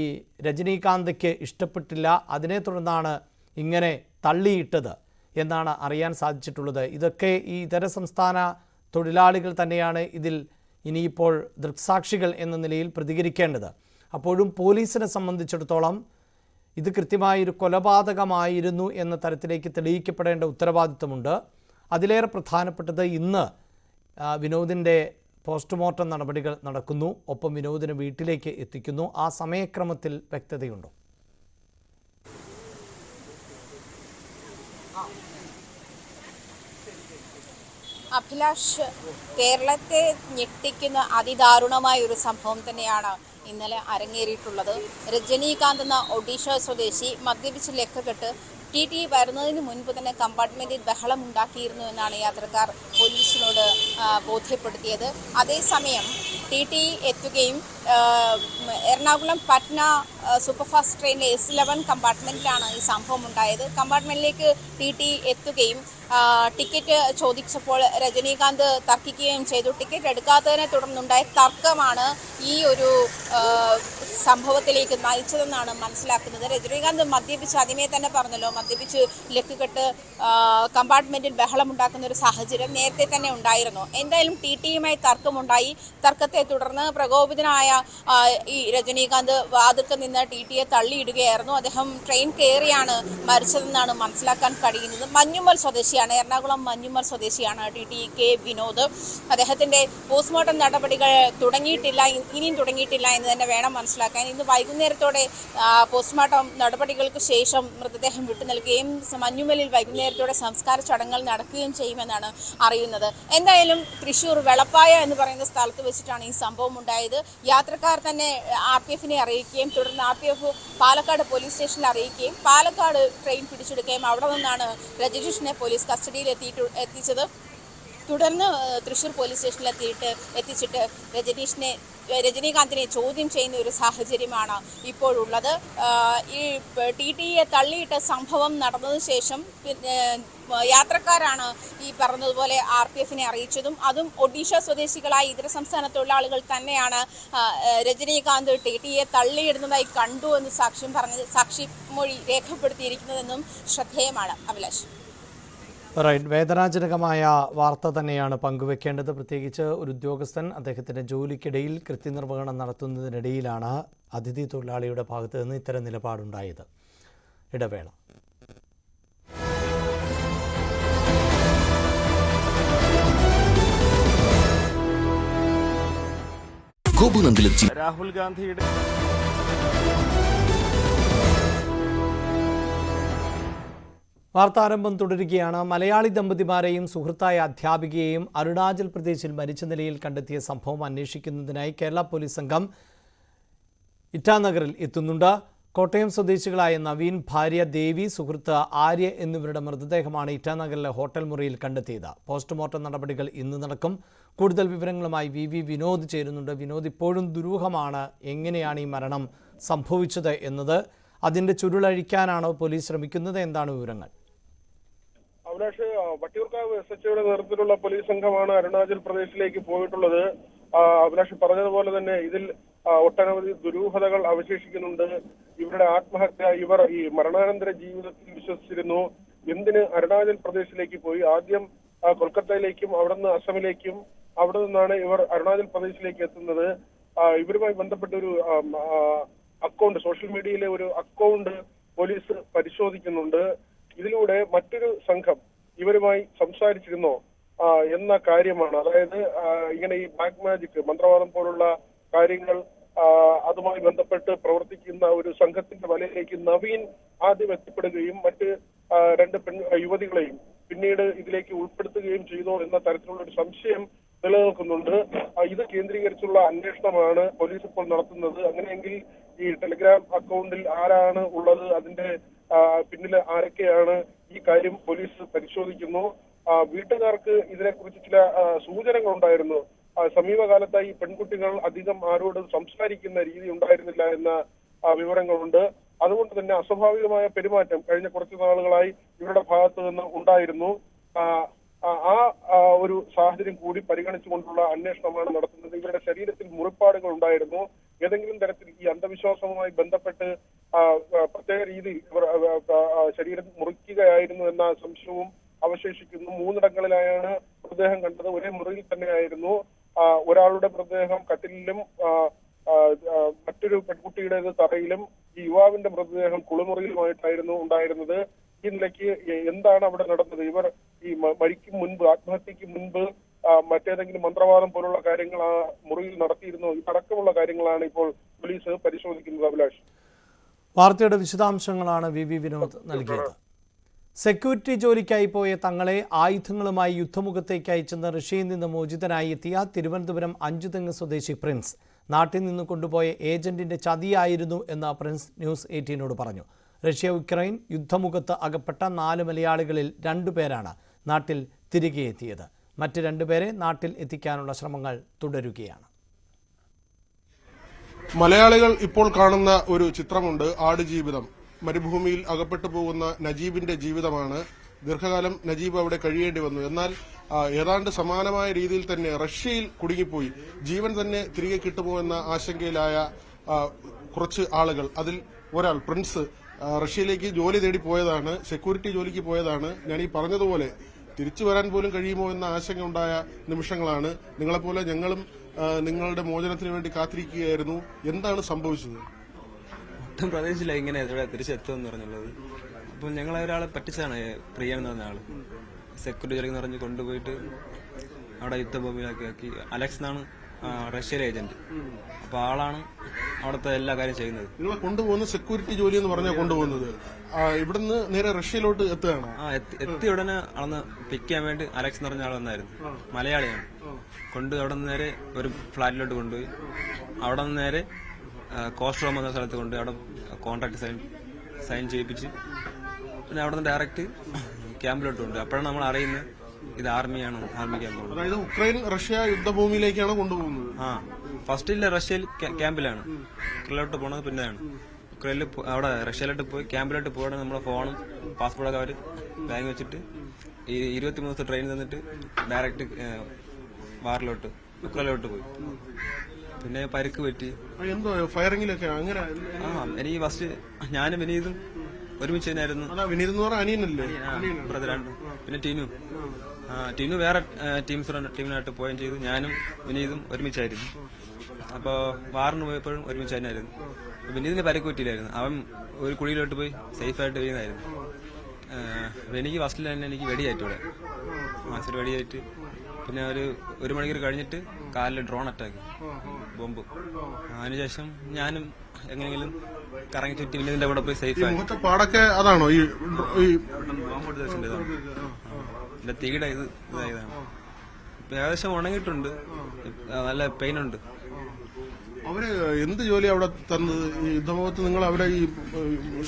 രജനീകാന്ത്ക്ക് ഇഷ്ടപ്പെട്ടില്ല. അതിനെ തുടർന്നാണ് ഇങ്ങനെ തള്ളിയിട്ടത് എന്നാണ് അറിയാൻ സാധിച്ചിട്ടുള്ളത്. ഇതൊക്കെ ഈ ഇതര സംസ്ഥാന തൊഴിലാളികൾ തന്നെയാണ് ഇതിൽ ഇനിയിപ്പോൾ ദൃക്സാക്ഷികൾ എന്ന നിലയിൽ പ്രതികരിക്കേണ്ടത്. അപ്പോഴും പോലീസിനെ സംബന്ധിച്ചിടത്തോളം ഇത് കൃത്യമായൊരു കൊലപാതകമായിരുന്നു എന്ന തരത്തിലേക്ക് തെളിയിക്കപ്പെടേണ്ട ഉത്തരവാദിത്വമുണ്ട്. അതിലേറെ പ്രധാനപ്പെട്ടത് ഇന്ന് വിനോദിൻ്റെ പോസ്റ്റ്മോർട്ടം നടപടികൾ നടക്കുന്നു. ഒപ്പം വിനോദിനെ വീട്ടിലേക്ക് എത്തിക്കുന്നു. ആ സമയക്രമത്തിൽ വ്യക്തതയുണ്ടോ? അഭിലാഷ്, കേരളത്തെ ഞെട്ടിക്കുന്ന അതിദാരുണമായ ഒരു സംഭവം തന്നെയാണ് ഇന്നലെ അരങ്ങേറിയിട്ടുള്ളത്. രജനീകാന്ത് എന്ന ഒഡീഷ സ്വദേശി മദ്യപിച്ച് ലക്കക്കെട്ട് TTE വരുന്നതിന് മുൻപ് തന്നെ കമ്പാർട്ട്മെൻറ്റിൽ ബഹളം ഉണ്ടാക്കിയിരുന്നു എന്നാണ് യാത്രക്കാർ പോലീസിനോട് ബോധ്യപ്പെടുത്തിയത്. അതേസമയം TT എത്തുകയും എറണാകുളം പട്ന സൂപ്പർഫാസ്റ്റ് ട്രെയിനിലെ S11 കമ്പാർട്ട്മെന്റിലാണ് ഈ സംഭവം ഉണ്ടായത്. കമ്പാർട്ട്മെന്റിലേക്ക് TT എത്തുകയും ടിക്കറ്റ് ചോദിച്ചപ്പോൾ രജനീകാന്ത് തർക്കിക്കുകയും ചെയ്തു. ടിക്കറ്റ് എടുക്കാത്തതിനെ തുടർന്നുണ്ടായ തർക്കമാണ് ഈ ഒരു സംഭവത്തിലേക്ക് നയിച്ചതെന്നാണ് മനസ്സിലാക്കുന്നത്. രജനീകാന്ത് മദ്യപിച്ച് ആദ്യമേ തന്നെ പറഞ്ഞല്ലോ, മദ്യപിച്ച് ലക്കുകെട്ട് കമ്പാർട്ട്മെന്റിൽ ബഹളമുണ്ടാക്കുന്ന ഒരു സാഹചര്യം നേരത്തെ തന്നെ ഉണ്ടായിരുന്നു. എന്തായാലും TTയുമായി തർക്കമുണ്ടായി. തർക്കത്തെ തുടർന്ന് പ്രകോപിതനായ ഈ രജനീകാന്ത് വാതിൽക്കൽ നിന്ന് TTയെ തള്ളിയിടുകയായിരുന്നു. അദ്ദേഹം ട്രെയിൻ കയറിയാണ് മരിച്ചതെന്നാണ് മനസ്സിലാക്കാൻ കഴിയുന്നത്. മഞ്ഞുമ്മൽ സ്വദേശിയാണ്, എറണാകുളം മഞ്ഞുമ്മൽ സ്വദേശിയാണ് TT K വിനോദ്. അദ്ദേഹത്തിന്റെ പോസ്റ്റ്മോർട്ടം നടപടികൾ ഇനിയും തുടങ്ങിയിട്ടില്ല എന്ന് തന്നെ വേണം മനസ്സിലാക്കാൻ. ഇന്ന് വൈകുന്നേരത്തോടെ പോസ്റ്റ്മോർട്ടം നടപടികൾക്ക് ശേഷം മൃതദേഹം വിട്ടു നൽകുകയും മഞ്ഞുമ്മലിൽ വൈകുന്നേരത്തോടെ സംസ്കാര ചടങ്ങുകൾ നടക്കുകയും ചെയ്യുമെന്നാണ് അറിയുന്നത്. എന്തായാലും തൃശൂർ വെളപ്പായ എന്ന് പറയുന്ന സ്ഥലത്ത് വെച്ചിട്ടാണ് ഈ സംഭവം ഉണ്ടായത്. യാത്രക്കാർ തന്നെ RPFനെ അറിയിക്കുകയും തുടർന്ന് RPF പാലക്കാട് പോലീസ് സ്റ്റേഷനിൽ അറിയിക്കുകയും പാലക്കാട് ട്രെയിൻ പിടിച്ചെടുക്കുകയും അവിടെ നിന്നാണ് രജനീഷിനെ പോലീസ് കസ്റ്റഡിയിൽ എത്തിച്ചത്. തുടർന്ന് തൃശൂർ പോലീസ് സ്റ്റേഷനിൽ എത്തിച്ചിട്ട് രജനീകാന്തിനെ ചോദ്യം ചെയ്യുന്ന ഒരു സാഹചര്യമാണ് ഇപ്പോഴുള്ളത്. ഈ TTയെ തള്ളിയിട്ട സംഭവം നടന്നതിന് ശേഷം യാത്രക്കാരാണ് ഈ പറഞ്ഞതുപോലെ RPFനെ അറിയിച്ചതും. അതും ഒഡീഷ സ്വദേശികളായ ഇതര സംസ്ഥാന തൊഴിലാളികൾ തന്നെയാണ് രജനീകാന്ത് TTയെ തള്ളിയിടുന്നതായി കണ്ടു എന്ന് സാക്ഷിമൊഴി രേഖപ്പെടുത്തിയിരിക്കുന്നതെന്നും ശ്രദ്ധേയമാണ്. അഭിലാഷ്. റൈറ്റ്, വേദനാജനകമായ വാർത്ത തന്നെയാണ് പങ്കുവെക്കേണ്ടത്. പ്രത്യേകിച്ച് ഒരു ഉദ്യോഗസ്ഥൻ അദ്ദേഹത്തിൻ്റെ ജോലിക്കിടയിൽ കൃത്യനിർവഹണം നടത്തുന്നതിനിടയിലാണ് അതിഥി തൊഴിലാളിയുടെ ഭാഗത്ത് നിന്ന് ഇത്തരം നിലപാടുണ്ടായത്. ഇടവേള. രാഹുൽ ഗാന്ധിയുടെ വാർത്താരംഭം തുടരുകയാണ്. മലയാളി ദമ്പതിമാരെയും സുഹൃത്തായ അധ്യാപികയെയും അരുണാചൽ പ്രദേശിൽ മരിച്ച നിലയിൽ കണ്ടെത്തിയ സംഭവം അന്വേഷിക്കുന്നതിനായി കേരള പോലീസ് സംഘം ഇറ്റാനഗറിൽ എത്തുന്നുണ്ട്. കോട്ടയം സ്വദേശികളായ നവീൻ, ഭാര്യ ദേവി, സുഹൃത്ത് ആര്യ എന്നിവരുടെ മൃതദേഹമാണ് ഇറ്റാനഗറിലെ ഹോട്ടൽ മുറിയിൽ കണ്ടെത്തിയത്. പോസ്റ്റ്മോർട്ടം നടപടികൾ ഇന്ന് നടക്കും. കൂടുതൽ വിവരങ്ങളുമായി VV വിനോദ് ചേരുന്നുണ്ട്. വിനോദ്, ഇപ്പോഴും ദുരൂഹമാണ് എങ്ങനെയാണ് ഈ മരണം സംഭവിച്ചത് എന്നത്. അതിൻ്റെ ചുരുളഴിക്കാനാണോ പോലീസ് ശ്രമിക്കുന്നത്? എന്താണ് വിവരങ്ങൾ? അഭിലാഷ്, വട്ടിയൂർക്കാവ് SHOയുടെ നേതൃത്വത്തിലുള്ള പോലീസ് സംഘമാണ് അരുണാചൽ പ്രദേശിലേക്ക് പോയിട്ടുള്ളത്. അഭിലാഷ് പറഞ്ഞതുപോലെ തന്നെ ഇതിൽ ഒട്ടനവധി ദുരൂഹതകൾ അവശേഷിക്കുന്നുണ്ട്. ഇവരുടെ ആത്മഹത്യ, ഇവർ ഈ മരണാനന്തര ജീവിതത്തിൽ വിശ്വസിച്ചിരുന്നു. എന്തിന് അരുണാചൽ പ്രദേശിലേക്ക് പോയി? ആദ്യം കൊൽക്കത്തയിലേക്കും അവിടെ നിന്ന് അസമിലേക്കും, അവിടെ നിന്നാണ് ഇവർ അരുണാചൽ പ്രദേശിലേക്ക് എത്തുന്നത്. ഇവരുമായി ബന്ധപ്പെട്ട ഒരു അക്കൗണ്ട്, സോഷ്യൽ മീഡിയയിലെ ഒരു അക്കൗണ്ട് പോലീസ് പരിശോധിക്കുന്നുണ്ട്. ഇതിലൂടെ മറ്റൊരു സംഘം ഇവരുമായി സംസാരിച്ചിരുന്നോ എന്ന കാര്യമാണ്. അതായത് ഇങ്ങനെ ഈ ബ്ലാക്ക് മാജിക്, മന്ത്രവാദം പോലുള്ള കാര്യങ്ങൾ അതുമായി ബന്ധപ്പെട്ട് പ്രവർത്തിക്കുന്ന ഒരു സംഘത്തിന്റെ വലയിലേക്ക് നവീൻ ആദ്യം എത്തിപ്പെടുകയും മറ്റ് 2 യുവതികളെയും പിന്നീട് ഇതിലേക്ക് ഉൾപ്പെടുത്തുകയും ചെയ്തോ എന്ന തരത്തിലുള്ള ഒരു സംശയം നിലനിൽക്കുന്നുണ്ട്. ഇത് കേന്ദ്രീകരിച്ചുള്ള അന്വേഷണമാണ് പോലീസ് ഇപ്പോൾ നടത്തുന്നത്. അങ്ങനെയെങ്കിൽ ഈ ടെലിഗ്രാം അക്കൗണ്ടിൽ ആരാണ് ഉള്ളത്, അതിന്റെ പിന്നിൽ ആരൊക്കെയാണ്, ഈ കാര്യം പോലീസ് പരിശോധിക്കുന്നു. വീട്ടുകാർക്ക് ഇതിനെക്കുറിച്ച് ചില സൂചനകൾ ഉണ്ടായിരുന്നു. സമീപകാലത്തായി പെൺകുട്ടികൾ അധികം ആരോടും സംസാരിക്കുന്ന രീതി ഉണ്ടായിരുന്നില്ല എന്ന വിവരങ്ങളുണ്ട്. അതുകൊണ്ട് തന്നെ അസ്വാഭാവികമായ പെരുമാറ്റം കഴിഞ്ഞ കുറച്ചു നാളുകളായി ഇവരുടെ ഭാഗത്ത് നിന്ന് ഉണ്ടായിരുന്നു. ഒരു സാഹചര്യം കൂടി പരിഗണിച്ചുകൊണ്ടുള്ള അന്വേഷണമാണ് നടത്തുന്നത്. ഇവരുടെ ശരീരത്തിൽ മുറിപ്പാടുകൾ ഉണ്ടായിരുന്നു. ഏതെങ്കിലും തരത്തിൽ ഈ അന്ധവിശ്വാസവുമായി ബന്ധപ്പെട്ട് പ്രത്യേക രീതിയിൽ ഇവർ ശരീരം മുറിക്കുകയായിരുന്നു എന്ന സംശയവും അവശേഷിക്കുന്നു. 3 ഇടങ്ങളിലായാണ് മൃതദേഹം കണ്ടത്. ഒരേ മുറിയിൽ തന്നെയായിരുന്നു. ഒരാളുടെ മൃതദേഹം കട്ടിലിലും മറ്റൊരു പെൺകുട്ടിയുടേത് തറയിലും ഈ യുവാവിന്റെ മൃതദേഹം കുളിമുറിയിലുമായിട്ടായിരുന്നു ഉണ്ടായിരുന്നത്. ഈ നിലയ്ക്ക് എന്താണ് അവിടെ നടന്നത്? ഇവർ ഈ മരിക്കും മുൻപ്, ആത്മഹത്യക്ക് മുൻപ് മറ്റേതെങ്കിലും മന്ത്രവാദം പോലുള്ള കാര്യങ്ങൾ ആ മുറിയിൽ നടത്തിയിരുന്നോ? ഇതടക്കമുള്ള കാര്യങ്ങളാണ് ഇപ്പോൾ പോലീസ് പരിശോധിക്കുന്നത്. അഭിലാഷ്, വാർത്തയുടെ വിശദാംശങ്ങളാണ് VV വിനോദ് നൽകിയത്. സെക്യൂരിറ്റി ജോലിക്കായി പോയ തങ്ങളെ ആയുധങ്ങളുമായി യുദ്ധമുഖത്തേക്ക് അയച്ചെന്ന് റഷ്യയിൽ നിന്ന് മോചിതനായി എത്തിയ തിരുവനന്തപുരം അഞ്ചുതെങ്ങ് സ്വദേശി പ്രിൻസ് നാട്ടിൽ നിന്ന് കൊണ്ടുപോയ ഏജന്റിന്റെ ചതിയായിരുന്നു എന്ന് പ്രിൻസ് ന്യൂസ് 18നോട് പറഞ്ഞു. റഷ്യ യുക്രൈൻ യുദ്ധമുഖത്ത് അകപ്പെട്ട 4 മലയാളികളിൽ 2 പേരാണ് നാട്ടിൽ തിരികെ എത്തിയത്. മറ്റ് 2 പേരെ നാട്ടിൽ എത്തിക്കാനുള്ള ശ്രമങ്ങൾ തുടരുകയാണ്. മലയാളികൾ ഇപ്പോൾ കാണുന്ന ഒരു ചിത്രമുണ്ട്, ആടുജീവിതം. മരുഭൂമിയിൽ അകപ്പെട്ടു പോകുന്ന നജീബിന്റെ ജീവിതമാണ്. ദീർഘകാലം നജീബ് അവിടെ കഴിയേണ്ടി വന്നു. എന്നാൽ ഏതാണ്ട് സമാനമായ രീതിയിൽ തന്നെ റഷ്യയിൽ കുടുങ്ങിപ്പോയി ജീവൻ തന്നെ തിരികെ കിട്ടുമോ എന്ന ആശങ്കയിലായ കുറച്ച് ആളുകൾ. അതിൽ ഒരാൾ പ്രിൻസ് റഷ്യയിലേക്ക് ജോലി തേടി പോയതാണ്, സെക്യൂരിറ്റി ജോലിക്ക് പോയതാണ്. ഞാൻ ഈ പറഞ്ഞതുപോലെ തിരിച്ചു വരാൻ പോലും കഴിയുമോ എന്ന ആശങ്ക ഉണ്ടായ നിമിഷങ്ങളാണ്. നിങ്ങളെപ്പോലെ ഞങ്ങളും നിങ്ങളുടെ മോചനത്തിന് വേണ്ടി കാത്തിരിക്കുകയായിരുന്നു. എന്താണ് സംഭവിച്ചത്? ഒട്ടും പ്രതീക്ഷിച്ചില്ല ഇങ്ങനെ ഇവിടെ തിരിച്ചെത്തുമെന്ന് പറഞ്ഞുള്ളത്. അപ്പം ഞങ്ങളെ ഒരാളെ പറ്റിച്ചാണ്, പ്രിയ എന്ന് പറഞ്ഞ ആള് സെക്യൂരിറ്റി ജോലിക്ക് പറഞ്ഞ് കൊണ്ടുപോയിട്ട് അവിടെ യുദ്ധഭൂമിയിലാക്കി ആക്കി. അലക്സ് എന്നാണ് റഷ്യയിലെ ഏജന്റ്. അപ്പൊ ആളാണ് അവിടുത്തെ എല്ലാ കാര്യം ചെയ്യുന്നത്. നിങ്ങളെ കൊണ്ടുപോകുന്ന സെക്യൂരിറ്റി ജോലി എന്ന് പറഞ്ഞാൽ കൊണ്ടുപോകുന്നത് ഇവിടുന്ന് നേരെ റഷ്യയിലോട്ട് എത്തുകയാണ്. എത്തി ഉടനെ അളന്ന് പിക്ക് ചെയ്യാൻ വേണ്ടി അലക്സ് എന്ന് പറഞ്ഞ ആൾ വന്നായിരുന്നു. മലയാളിയാണ്. അവിടെ നിന്ന് നേരെ ഒരു ഫ്ലാറ്റിലോട്ട് കൊണ്ടുപോയി. അവിടെ നിന്ന് നേരെ കോസ്റ്റ് റൂം എന്ന സ്ഥലത്ത് കൊണ്ടുപോയി അവിടെ കോൺട്രാക്ട് സൈൻ ചെയ്യിപ്പിച്ച് പിന്നെ അവിടെ നിന്ന് ഡയറക്റ്റ് ക്യാമ്പിലോട്ട് കൊണ്ടുപോയി. അപ്പോഴാണ് നമ്മൾ അറിയുന്നത് ഇത് ആർമിയാണ്, ആർമി ക്യാമ്പാണ്. അതായത് ഉക്രൈൻ റഷ്യ യുദ്ധഭൂമിയിലേക്കാണ് കൊണ്ടുപോകുന്നത്. ഫസ്റ്റില്ല റഷ്യയിൽ ക്യാമ്പിലാണ്. ഉക്രൈനിലോട്ട് പോണത് പിന്നെയാണ്. ഉക്രൈനിൽ അവിടെ റഷ്യയിലോട്ട് പോയി ക്യാമ്പിലോട്ട് പോയിട്ട് നമ്മുടെ ഫോണും പാസ്പോർട്ടൊക്കെ അവർ ബാങ്ക് വെച്ചിട്ട് ഈ 23 ദിവസത്തെ ട്രെയിൻ തന്നിട്ട് ഡയറക്റ്റ് വാറിലോട്ട് ഉക്രൈനിലോട്ട് പോയി. പിന്നെ പരിക്ക് പറ്റി. എന്തോ ഫയറിംഗിലൊക്കെ അങ്ങനെ. എനിക്ക് ഫസ്റ്റ് ഞാനും വിനീതും ഒരുമിച്ച് തന്നെയായിരുന്നു. ബ്രദറാണ്. പിന്നെ ടീനു വേറെ ടീമിനായിട്ട് പോവുകയും ചെയ്തു. ഞാനും വിനീതും ഒരുമിച്ചായിരുന്നു. അപ്പോൾ വാറിന് പോയപ്പോഴും ഒരുമിച്ച് തന്നെയായിരുന്നു. വിനീതിന് പരിക്ക് പറ്റിയില്ലായിരുന്നു. അവൻ ഒരു കുഴിയിലോട്ട് പോയി സേഫായിട്ട് വീഴുന്നായിരുന്നു. എനിക്ക് ഫസ്റ്റിൽ തന്നെ എനിക്ക് വെടിയായിട്ടൂടെ മാസ്റ്റർ വെടിയായിട്ട്. പിന്നെ ഒരു മണിക്കൂർ കഴിഞ്ഞിട്ട് കാലിൽ ഡ്രോൺ അറ്റാക്ക്, ബോംബ്. അതിനുശേഷം ഞാനും എങ്ങനെയെങ്കിലും കറങ്ങി ചുറ്റി വിനീതിന്റെ കൂടെ പോയി സേഫായി. അതാണോ ഈ ബോംബ് എടുത്തിട്ടുണ്ട്? എന്റെ തീയുടെ ഇതായതാണ്. ഏകദേശം ഉണങ്ങിയിട്ടുണ്ട്. നല്ല പെയിൻ ഉണ്ട്. അവര് എന്ത് ജോലി അവിടെ തന്നത്? ഈ യുദ്ധമുഖത്ത് നിങ്ങൾ അവരെ ഈ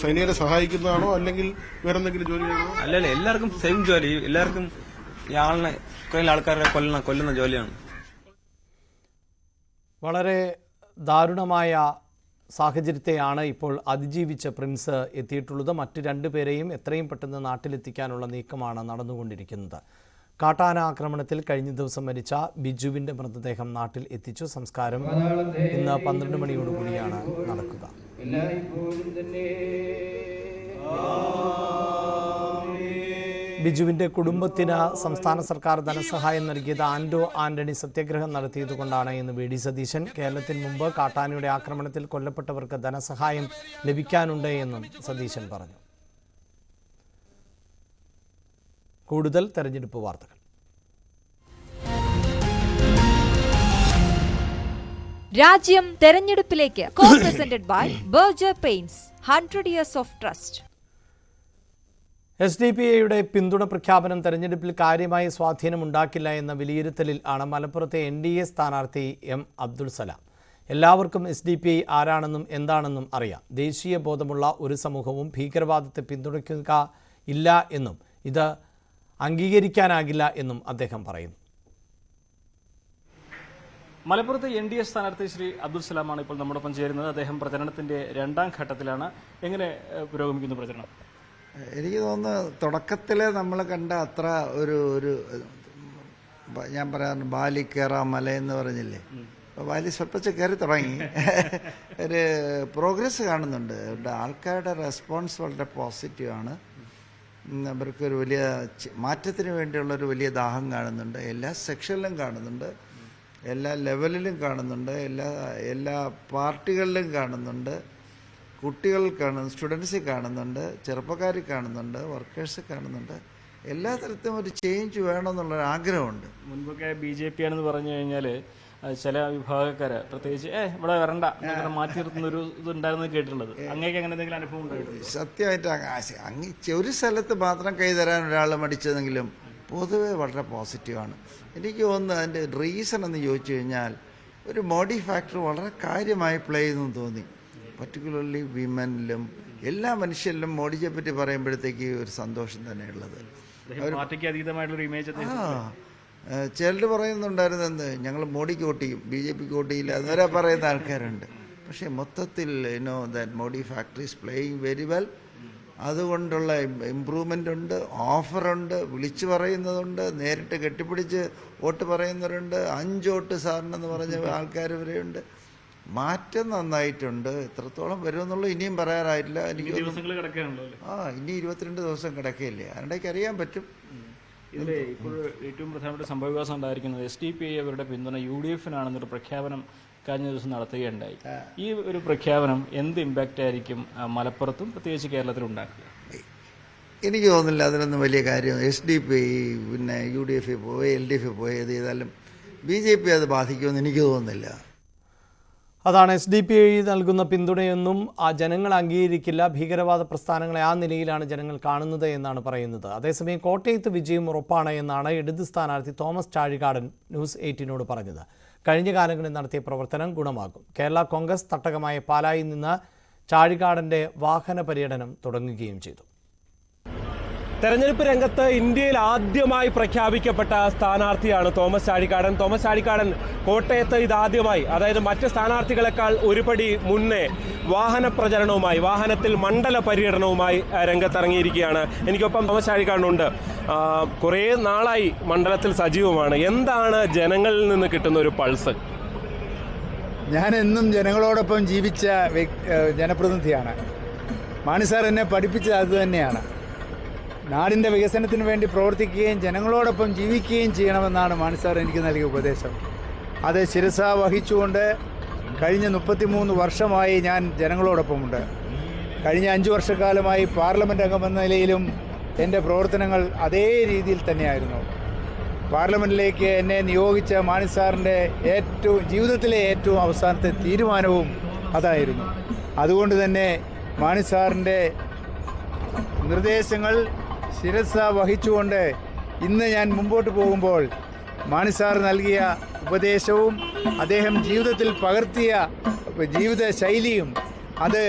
സൈനികരെ സഹായിക്കുന്നതാണോ അല്ലെങ്കിൽ വേറെ എന്തെങ്കിലും ജോലി? അല്ലല്ല, എല്ലാവർക്കും സെയിം ജോലി. എല്ലാവർക്കും ഈ ആളിനെ കുറേ ആൾക്കാരെ കൊല്ലുന്ന ജോലിയാണ്. വളരെ ദാരുണമായ സാഹചര്യത്തെയാണ് ഇപ്പോൾ അതിജീവിച്ച പ്രിൻസ് എത്തിയിട്ടുള്ളത്. മറ്റ് 2 പേരെയും എത്രയും പെട്ടെന്ന് നാട്ടിലെത്തിക്കാനുള്ള നീക്കമാണ് നടന്നുകൊണ്ടിരിക്കുന്നത്. കാട്ടാന ആക്രമണത്തിൽ കഴിഞ്ഞ ദിവസം മരിച്ച ബിജുവിൻ്റെ മൃതദേഹം നാട്ടിൽ എത്തിച്ചു. സംസ്കാരം ഇന്ന് 12 മണിയോടുകൂടിയാണ് നടക്കുക. ബിജുവിൻ്റെ കുടുംബത്തിന് സംസ്ഥാന സർക്കാർ ധനസഹായം നൽകിയത് ആന്റണി സത്യാഗ്രഹം നടത്തിയതുകൊണ്ടാണ് എന്ന് വി ഡി സതീശൻ. കേരളത്തിന് മുമ്പ് കാട്ടാനയുടെ ആക്രമണത്തിൽ കൊല്ലപ്പെട്ടവർക്ക് ധനസഹായം ലഭിക്കാനുണ്ട് എന്നും സതീശൻ പറഞ്ഞു. കൂടുതൽ തെരഞ്ഞെടുപ്പ് വാർത്തകൾ. രാജ്യം തെരഞ്ഞെടുപ്പിലേക്ക്. Co-presented by Berger Paints, 100 years of trust. SDPIയുടെ പിന്തുണ പ്രഖ്യാപനം തെരഞ്ഞെടുപ്പിൽ കാര്യമായ സ്വാധീനമുണ്ടാക്കില്ല എന്ന വിലയിരുത്തലിൽ ആണ് മലപ്പുറത്തെ NDA സ്ഥാനാർത്ഥി M. അബ്ദുൾ സലാം. എല്ലാവർക്കും SDPI ആരാണെന്നും എന്താണെന്നും അറിയാം. ദേശീയ ബോധമുള്ള ഒരു സമൂഹവും ഭീകരവാദത്തെ പിന്തുണയ്ക്കുക ഇല്ല എന്നും ഇത് അംഗീകരിക്കാനാകില്ല എന്നും അദ്ദേഹം പറയുന്നു. മലപ്പുറത്തെ NDA സ്ഥാനാർത്ഥി ശ്രീ അബ്ദുൾ സലാമാണ് ഇപ്പോൾ നമ്മോടൊപ്പം ചേരുന്നത്. അദ്ദേഹം പ്രചരണത്തിന്റെ 2ാം ഘട്ടത്തിലാണ്. എങ്ങനെ പുരോഗമിക്കുന്നു പ്രചരണം? എനിക്ക് തോന്നുന്നു തുടക്കത്തിൽ നമ്മൾ കണ്ട അത്ര ഒരു ഞാൻ പറയാറുണ്ട് ബാലി കയറാ മല എന്ന് പറഞ്ഞില്ലേ, അപ്പോൾ ബാലി സ്വൽപ്പിച്ച് കയറി തുടങ്ങി. ഒരു പ്രോഗ്രസ് കാണുന്നുണ്ട്. ആൾക്കാരുടെ റെസ്പോൺസ് വളരെ പോസിറ്റീവാണ്. അവർക്കൊരു വലിയ മാറ്റത്തിന് വേണ്ടിയുള്ളൊരു വലിയ ദാഹം കാണുന്നുണ്ട്. എല്ലാ സെക്ഷനിലും കാണുന്നുണ്ട്, എല്ലാ ലെവലിലും കാണുന്നുണ്ട്, എല്ലാ പാർട്ടികളിലും കാണുന്നുണ്ട്. കുട്ടികൾ കാണുന്നു, സ്റ്റുഡൻസിൽ കാണുന്നുണ്ട്, ചെറുപ്പക്കാർ കാണുന്നുണ്ട്, വർക്കേഴ്സ് കാണുന്നുണ്ട്. എല്ലാ തരത്തിലും ഒരു ചേഞ്ച് വേണമെന്നുള്ളൊരു ആഗ്രഹമുണ്ട്. മുൻപൊക്കെ BJP ആണെന്ന് പറഞ്ഞു കഴിഞ്ഞാൽ ചില വിഭാഗക്കാര് പ്രത്യേകിച്ച് ഇവിടെ വരണ്ട മാറ്റി നിർത്തുന്ന ഒരു ഇതുണ്ടായിരുന്നു കേട്ടിട്ടുള്ളത്. അങ്ങേക്ക് അങ്ങനെ എന്തെങ്കിലും അനുഭവം ഉണ്ടായിട്ടുണ്ട്? സത്യമായിട്ട് ഒരു സ്ഥലത്ത് മാത്രം കൈ തരാൻ ഒരാൾ മടിച്ചതെങ്കിലും പൊതുവെ വളരെ പോസിറ്റീവാണ്. എനിക്ക് തോന്നുന്നു അതിൻ്റെ റീസൺ എന്ന് ചോദിച്ചു കഴിഞ്ഞാൽ ഒരു മോഡി ഫാക്ടർ വളരെ കാര്യമായി പ്ലേ ചെയ്തെന്ന് തോന്നി. പർട്ടിക്കുലർലി വിമനിലും എല്ലാ മനുഷ്യരിലും മോഡിയെ പറ്റി പറയുമ്പോഴത്തേക്ക് ഒരു സന്തോഷം തന്നെയുള്ളത്. ചിലർ പറയുന്നുണ്ടായിരുന്നു, എന്ത് ഞങ്ങൾ മോഡിക്ക് വോട്ട് ചെയ്യും, BJPക്ക് വോട്ട് ചെയ്യില്ല, അതുവരെ പറയുന്ന ആൾക്കാരുണ്ട്. പക്ഷേ മൊത്തത്തിൽ that Modi factory is playing very well. അതുകൊണ്ടുള്ള ഇമ്പ്രൂവ്മെൻ്റ് ഉണ്ട്, ഓഫറുണ്ട്, വിളിച്ചു പറയുന്നതുണ്ട്, നേരിട്ട് കെട്ടിപ്പിടിച്ച് വോട്ട് പറയുന്നവരുണ്ട്, 5 വോട്ട് സാറിനെന്ന് പറഞ്ഞ ആൾക്കാർ വരെയുണ്ട്. മാറ്റം നന്നായിട്ടുണ്ട്. എത്രത്തോളം വരുമെന്നുള്ളത് ഇനിയും പറയാറായിട്ടില്ല. എനിക്ക് ഇനി 22 ദിവസം കിടക്കുകയില്ലേ, അതിനിടയ്ക്ക് അറിയാൻ പറ്റും. ഇതിൽ ഇപ്പോൾ ഏറ്റവും പ്രധാനപ്പെട്ട സംഭവവികാസം ഉണ്ടായിരിക്കുന്നത് SDPI അവരുടെ പിന്തുണ UDF-നാണെന്നൊരു പ്രഖ്യാപനം കഴിഞ്ഞ ദിവസം നടത്തുകയുണ്ടായി. ഈ ഒരു പ്രഖ്യാപനം എന്ത് ഇമ്പാക്റ്റ് ആയിരിക്കും മലപ്പുറത്തും പ്രത്യേകിച്ച് കേരളത്തിലും ഉണ്ടാക്കുക? എനിക്ക് തോന്നുന്നില്ല അതിലൊന്നും വലിയ കാര്യം. SDPI പിന്നെ UDF പോയി LDF പോയി ഏത് ചെയ്താലും BJP അത് ബാധിക്കുമെന്ന് എനിക്ക് തോന്നുന്നില്ല. അതാണ് SDPI നൽകുന്ന പിന്തുണയൊന്നും ആ ജനങ്ങൾ അംഗീകരിക്കില്ല. ഭീകരവാദ പ്രസ്ഥാനങ്ങളെ ആ നിലയിലാണ് ജനങ്ങൾ കാണുന്നത് എന്നാണ് പറയുന്നത്. അതേസമയം കോട്ടയത്ത് വിജയം ഉറപ്പാണ് എന്നാണ് ഇടത് സ്ഥാനാർത്ഥി തോമസ് ചാഴികാടൻ ന്യൂസ് 18നോട് പറഞ്ഞത്. കഴിഞ്ഞ കാലങ്ങളിൽ നടത്തിയ പ്രവർത്തനം ഗുണമാകും. കേരള കോൺഗ്രസ് തട്ടകമായ പാലായിൽ നിന്ന് ചാഴികാടൻ്റെ വാഹന പര്യടനം തുടങ്ങുകയും ചെയ്തു. തെരഞ്ഞെടുപ്പ് രംഗത്ത് ഇന്ത്യയിൽ ആദ്യമായി പ്രഖ്യാപിക്കപ്പെട്ട സ്ഥാനാർത്ഥിയാണ് തോമസ് ചാഴികാടൻ. തോമസ് ചാഴികാടൻ കോട്ടയത്ത് ഇതാദ്യമായി, അതായത് മറ്റ് സ്ഥാനാർത്ഥികളെക്കാൾ ഒരുപടി മുന്നേ വാഹന പ്രചരണവുമായി, വാഹനത്തിൽ മണ്ഡല പര്യടനവുമായി രംഗത്തിറങ്ങിയിരിക്കുകയാണ്. എനിക്കൊപ്പം തോമസ് ചാഴികാടനുണ്ട്. കുറേ നാളായി മണ്ഡലത്തിൽ സജീവമാണ്. എന്താണ് ജനങ്ങളിൽ നിന്ന് കിട്ടുന്ന ഒരു പൾസ്? ഞാൻ എന്നും ജനങ്ങളോടൊപ്പം ജീവിച്ച ജനപ്രതിനിധിയാണ്. മാണി സാർ എന്നെ പഠിപ്പിച്ചത് അതുതന്നെയാണ്. നാടിൻ്റെ വികസനത്തിന് വേണ്ടി പ്രവർത്തിക്കുകയും ജനങ്ങളോടൊപ്പം ജീവിക്കുകയും ചെയ്യണമെന്നാണ് മാണി സാർ എനിക്ക് നൽകിയ ഉപദേശം. അത് ശിരസ വഹിച്ചുകൊണ്ട് കഴിഞ്ഞ 33 വർഷമായി ഞാൻ ജനങ്ങളോടൊപ്പമുണ്ട്. കഴിഞ്ഞ 5 വർഷക്കാലമായി പാർലമെൻറ്റ് അംഗമെന്ന നിലയിലും എൻ്റെ പ്രവർത്തനങ്ങൾ അതേ രീതിയിൽ തന്നെയായിരുന്നു. പാർലമെൻറ്റിലേക്ക് എന്നെ നിയോഗിച്ച മാണി സാറിൻ്റെ ജീവിതത്തിലെ ഏറ്റവും അവസാനത്തെ തീരുമാനവും അതായിരുന്നു. അതുകൊണ്ട് തന്നെ മാണി സാറിൻ്റെ നിർദ്ദേശങ്ങൾ ശിരസ വഹിച്ചുകൊണ്ട് ഇന്ന് ഞാൻ മുമ്പോട്ട് പോകുമ്പോൾ മാണി സാർ നൽകിയ ഉപദേശവും അദ്ദേഹം ജീവിതത്തിൽ പകർത്തിയ ജീവിത ശൈലിയും അത്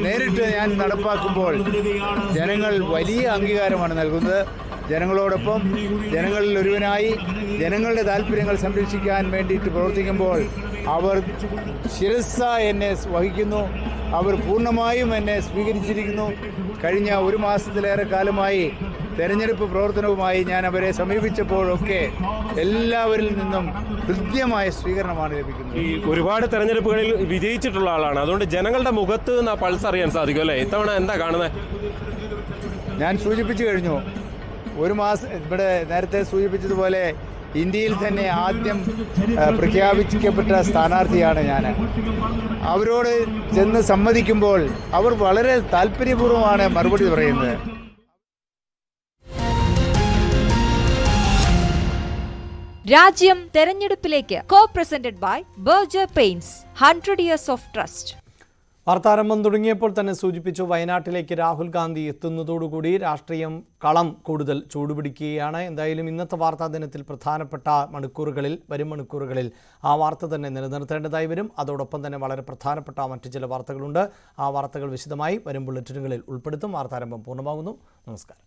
നേരിട്ട് ഞാൻ നടപ്പാക്കുമ്പോൾ ജനങ്ങൾ വലിയ അംഗീകാരമാണ് നൽകുന്നത്. ജനങ്ങളോടൊപ്പം ജനങ്ങളിൽ ഒരുവനായി ജനങ്ങളുടെ താല്പര്യങ്ങൾ സംരക്ഷിക്കാൻ വേണ്ടിയിട്ട് പ്രവർത്തിക്കുമ്പോൾ അവർ ശിരസ എന്നെ വഹിക്കുന്നു. അവർ പൂർണ്ണമായും എന്നെ സ്വീകരിച്ചിരിക്കുന്നു. കഴിഞ്ഞ 1 മാസത്തിലേറെ കാലമായി തെരഞ്ഞെടുപ്പ് പ്രവർത്തനവുമായി ഞാൻ അവരെ സമീപിച്ചപ്പോഴൊക്കെ എല്ലാവരിൽ നിന്നും ഹൃദ്യമായ സ്വീകരണമാണ് ലഭിക്കുന്നത്. ഈ ഒരുപാട് തെരഞ്ഞെടുപ്പുകളിൽ വിജയിച്ചിട്ടുള്ള ആളാണ്. അതുകൊണ്ട് ജനങ്ങളുടെ മുഖത്ത് നിന്ന് പൾസ് അറിയാൻ സാധിക്കും അല്ലേ? ഇത്തവണ എന്താ കാണുന്നത്? ഞാൻ സൂചിപ്പിച്ചു കഴിഞ്ഞു. 1 മാസം ഇവിടെ നേരത്തെ സൂചിപ്പിച്ചതുപോലെ ഇന്ത്യയിൽ തന്നെ ആദ്യം പ്രഖ്യാപിക്കപ്പെട്ട സ്ഥാനാർത്ഥിയാണ് ഞാൻ. അവരോട് ചെന്ന് സമ്മതിക്കുമ്പോൾ അവർ വളരെ താല്പര്യപൂർവ്വമാണ് മറുപടി പറയുന്നത്. രാജ്യം തെരഞ്ഞെടുപ്പിലേക്ക്. Co-presented by Berger Paints, 100 years of trust. വാർത്താരംഭം തുടങ്ങിയപ്പോൾ തന്നെ സൂചിപ്പിച്ചു, വയനാട്ടിലേക്ക് രാഹുൽ ഗാന്ധി എത്തുന്നതോടുകൂടി രാഷ്ട്രീയം കളം കൂടുതൽ ചൂടുപിടിക്കുകയാണ്. എന്തായാലും ഇന്നത്തെ വാർത്താ ദിനത്തിൽ പ്രധാനപ്പെട്ട വരും മണിക്കൂറുകളിൽ ആ വാർത്ത തന്നെ നിലനിർത്തേണ്ടതായി വരും. അതോടൊപ്പം തന്നെ വളരെ പ്രധാനപ്പെട്ട മറ്റു ചില വാർത്തകളുണ്ട്. ആ വാർത്തകൾ വിശദമായി വരും ബുള്ളറ്റിനുകളിൽ ഉൾപ്പെടുത്തും. വാർത്താരംഭം പൂർണ്ണമാകുന്നു. നമസ്കാരം.